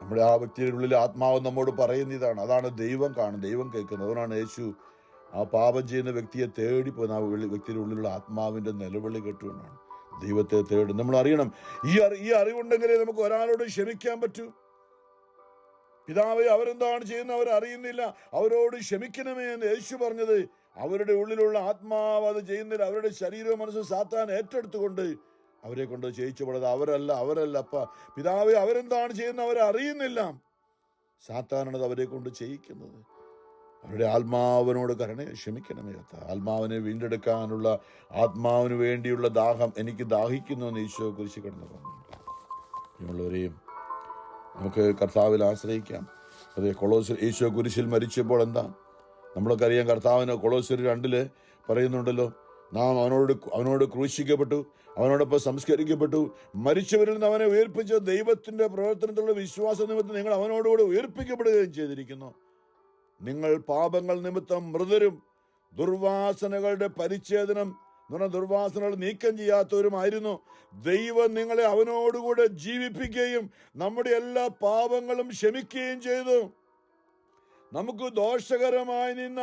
നമ്മുടെ ആ വ്യക്തിയുടെ ഉള്ളിൽ ആത്മാവ് നമ്മോട് പറയുന്ന ഇതാണ്. അതാണ് ദൈവം കാണും, ദൈവം കേൾക്കുന്നത്. അതുകൊണ്ടാണ് യേശു ആ പാപം ചെയ്യുന്ന വ്യക്തിയെ തേടിപ്പോയി. ആ വ്യക്തിയുടെ ഉള്ളിലുള്ള ആത്മാവിൻ്റെ നിലവിളി കേട്ടുകൊണ്ടാണ് ദൈവത്തെ തേടും. നമ്മൾ അറിയണം, ഈ അറിവുണ്ടെങ്കിലേ നമുക്ക് ഒരാളോട് ക്ഷമിക്കാൻ പറ്റൂ. പിതാവേ, അവരെന്താണ് ചെയ്യുന്നത് അവരറിയുന്നില്ല, അവരോട് ക്ഷമിക്കണമേ എന്ന് യേശു പറഞ്ഞത് അവരുടെ ഉള്ളിലുള്ള ആത്മാവ് അത് ചെയ്യുന്നില്ല. അവരുടെ ശരീരവും മനസ്സും സാത്താൻ ഏറ്റെടുത്തുകൊണ്ട് അവരെ കൊണ്ട് ചെയ്യിച്ചപ്പെടുന്നത് അവരല്ല അപ്പ പിതാവേ, അവരെന്താണ് ചെയ്യുന്നത് അവരറിയുന്നില്ല. സാത്താനാണത് അവരെ കൊണ്ട് ചെയ്യിക്കുന്നത്. അവരുടെ ആത്മാവിനോട് ക്ഷമിക്കണമേ കർത്ത. ആത്മാവിനെ വീണ്ടെടുക്കാനുള്ള, ആത്മാവിന് വേണ്ടിയുള്ള ദാഹം എനിക്ക് ദാഹിക്കുന്നു എന്ന് ഈശോ കുരിശിൽ കിടന്ന് പറഞ്ഞു. ഇങ്ങനെയുള്ളവരെയും നമുക്ക് കർത്താവിൽ ആശ്രയിക്കാം. അതെ, ഈശോ കുരിശിൽ മരിച്ചപ്പോൾ എന്താ നമ്മളൊക്കെ അറിയാം. കർത്താവിന് കൊളോസ്യർ 2 പറയുന്നുണ്ടല്ലോ, നാം അവനോട് ക്രൂശിക്കപ്പെട്ടു, അവനോടൊപ്പം സംസ്കരിക്കപ്പെട്ടു, മരിച്ചവരിൽ നിന്ന് അവനെ ഉയർപ്പിച്ച ദൈവത്തിന്റെ പ്രവർത്തനത്തിലുള്ള വിശ്വാസ നിമിത്തം നിങ്ങൾ അവനോടുകൂടെ ഉയർപ്പിക്കപ്പെടുകയും ചെയ്തിരിക്കുന്നു. നിങ്ങൾ പാപങ്ങൾ നിമിത്തം മൃതരും ദുർവാസനകളുടെ പരിച്ഛേദനം എന്ന് പറഞ്ഞാൽ ദുർവാസനകൾ നീക്കം ചെയ്യാത്തവരുമായിരുന്നു. ദൈവം നിങ്ങളെ അവനോടുകൂടെ ജീവിപ്പിക്കുകയും നമ്മുടെ എല്ലാ പാപങ്ങളും ക്ഷമിക്കുകയും ചെയ്തു. നമുക്ക് ദോഷകരമായി നിന്ന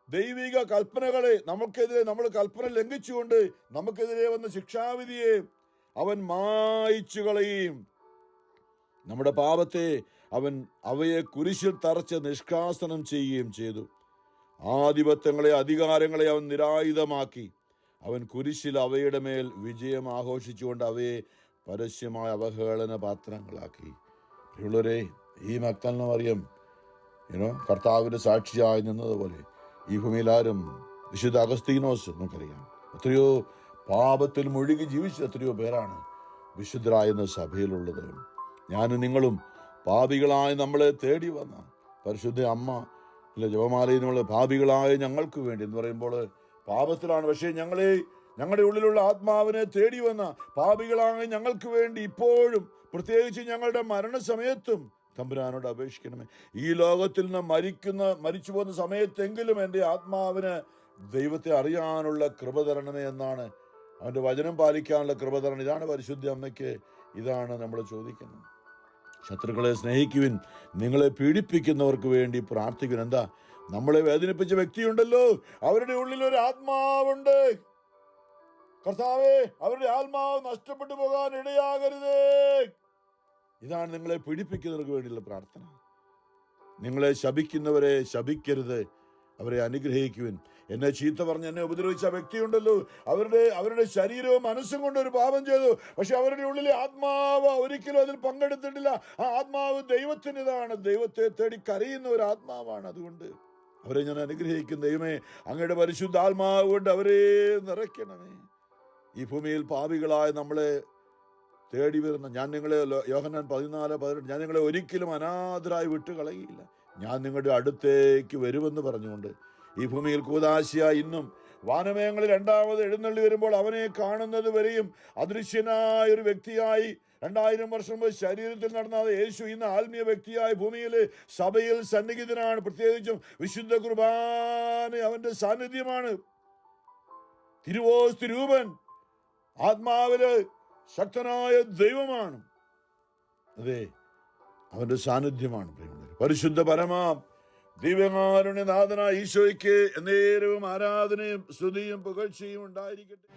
ദൈവിക കൽപ്പനകളെ നമുക്കെതിരെ നമ്മൾ കൽപ്പന ലംഘിച്ചുകൊണ്ട് നമുക്കെതിരെ വന്ന ശിക്ഷാവിധിയെ അവൻ മായ്ച്ചു കളയും. നമ്മുടെ പാപത്തെ അവയെ കുരിശിൽ തറച്ച് നിഷ്കാസനം ചെയ്യുകയും ചെയ്തു. ആധിപത്യങ്ങളെ, അധികാരങ്ങളെ അവൻ നിരായുധമാക്കി. അവൻ കുരിശിൽ അവയുടെ മേൽ വിജയം ആഘോഷിച്ചുകൊണ്ട് അവയെ പരസ്യമായ അവഹേളന പാത്രങ്ങളാക്കി. പ്രിയമുള്ളവരെ, ഈ മഗ്ദലന മറിയം കർത്താവിന്റെ സാക്ഷിയായി നിന്നതുപോലെ ഈ ഭൂമിയിൽ ആരും, വിശുദ്ധ അഗസ്തീനോസ് നമുക്കറിയാം, എത്രയോ പാപത്തിൽ മുഴുകി ജീവിച്ച എത്രയോ പേരാണ് വിശുദ്ധരായെന്ന സഭയിലുള്ളത്. ഞാനും നിങ്ങളും പാപികളായി നമ്മളെ തേടി വന്ന പരിശുദ്ധ അമ്മ ജപമാലയിൽ നമ്മൾ പാപികളായ ഞങ്ങൾക്ക് വേണ്ടി എന്ന് പറയുമ്പോൾ പാപത്തിലാണ്, പക്ഷേ ഞങ്ങളുടെ ഉള്ളിലുള്ള ആത്മാവിനെ തേടി വന്ന പാപികളായ ഞങ്ങൾക്ക് വേണ്ടി ഇപ്പോഴും, പ്രത്യേകിച്ച് ഞങ്ങളുടെ മരണസമയത്തും തമ്പുരാനോട് അപേക്ഷിക്കണമേ. ഈ ലോകത്തിൽ നിന്ന് മരിച്ചു പോകുന്ന സമയത്തെങ്കിലും എൻ്റെ ആത്മാവിന് ദൈവത്തെ അറിയാനുള്ള കൃപ തരണമേ എന്നാണ്, അവൻ്റെ വചനം പാലിക്കാനുള്ള കൃപ തരണം. ഇതാണ് പരിശുദ്ധ അമ്മയ്ക്ക്, ഇതാണ് നമ്മൾ ചോദിക്കുന്നത്. ശത്രുക്കളെ സ്നേഹിക്കുവിൻ, നിങ്ങളെ പീഡിപ്പിക്കുന്നവർക്ക് വേണ്ടി പ്രാർത്ഥിക്കുവിൻ. എന്താ? നമ്മളെ വേദനിപ്പിച്ച വ്യക്തിയുണ്ടല്ലോ, അവരുടെ ഉള്ളിൽ ഒരു ആത്മാവുണ്ട്. കർത്താവേ, അവരുടെ ആത്മാവ് നഷ്ടപ്പെട്ടു പോകാൻ ഇടയാകരുതേ. ഇതാണ് നിങ്ങളെ പീഡിപ്പിക്കുന്നവർക്ക് വേണ്ടിയുള്ള പ്രാർത്ഥന. നിങ്ങളെ ശപിക്കുന്നവരെ ശപിക്കരുത്, അവരെ അനുഗ്രഹിക്കുവിൻ. എന്നെ ചീത്ത പറഞ്ഞ് എന്നെ ഉപദ്രവിച്ച വ്യക്തിയുണ്ടല്ലോ, അവരുടെ ശരീരവും മനസ്സും കൊണ്ട് ഒരു പാപം ചെയ്തു, പക്ഷെ അവരുടെ ഉള്ളിലെ ആത്മാവ് ഒരിക്കലും അതിൽ പങ്കെടുത്തിട്ടില്ല. ആ ആത്മാവ് ദൈവത്തിൻ്റെതാണ്, ദൈവത്തെ തേടി കരയുന്ന ഒരു ആത്മാവാണ്. അതുകൊണ്ട് അവരെ ഞാൻ അനുഗ്രഹിക്കും. ദൈവമേ, അങ്ങയുടെ പരിശുദ്ധാത്മാവ് കൊണ്ട് അവരെ നിറയ്ക്കണമേ. ഈ ഭൂമിയിൽ പാപികളായ നമ്മളെ തേടി വരുന്ന യോഹന്നാൻ 14:18 ഞാൻ നിങ്ങളെ ഒരിക്കലും അനാഥരായി വിട്ടുകളയില്ല, ഞാൻ നിങ്ങളുടെ അടുത്തേക്ക് വരുമെന്ന് പറഞ്ഞുകൊണ്ട് ഈ ഭൂമിയിൽ കൂദാശിയായി ഇന്നും വാനമേഘങ്ങളിൽ 2ാമത് എഴുന്നള്ളി വരുമ്പോൾ അവനെ കാണുന്നത് വരെയും അദൃശ്യനായ ഒരു വ്യക്തിയായി 2000 വർഷം മുമ്പ് ശരീരത്തിൽ നടന്ന യേശു ഇന്ന് ആത്മീയ വ്യക്തിയായി ഭൂമിയിലെ സഭയിൽ സന്നിഹിതനാണ്. പ്രത്യേകിച്ചും വിശുദ്ധ കുർബാന അവന്റെ സാന്നിധ്യമാണ്. തിരുവോസ്തി രൂപൻ ആത്മാവില് ശക്തനായ ദൈവമാണ്. അതെ, അവന്റെ സാന്നിധ്യമാണ്. പരിശുദ്ധ പരമാം ദിവ്യകാരുണ്യനാഥനായ ഈശോയ്ക്ക് എന്നേരവും ആരാധനയും സ്തുതിയും പുകഴ്ചയും ഉണ്ടായിരിക്കട്ടെ.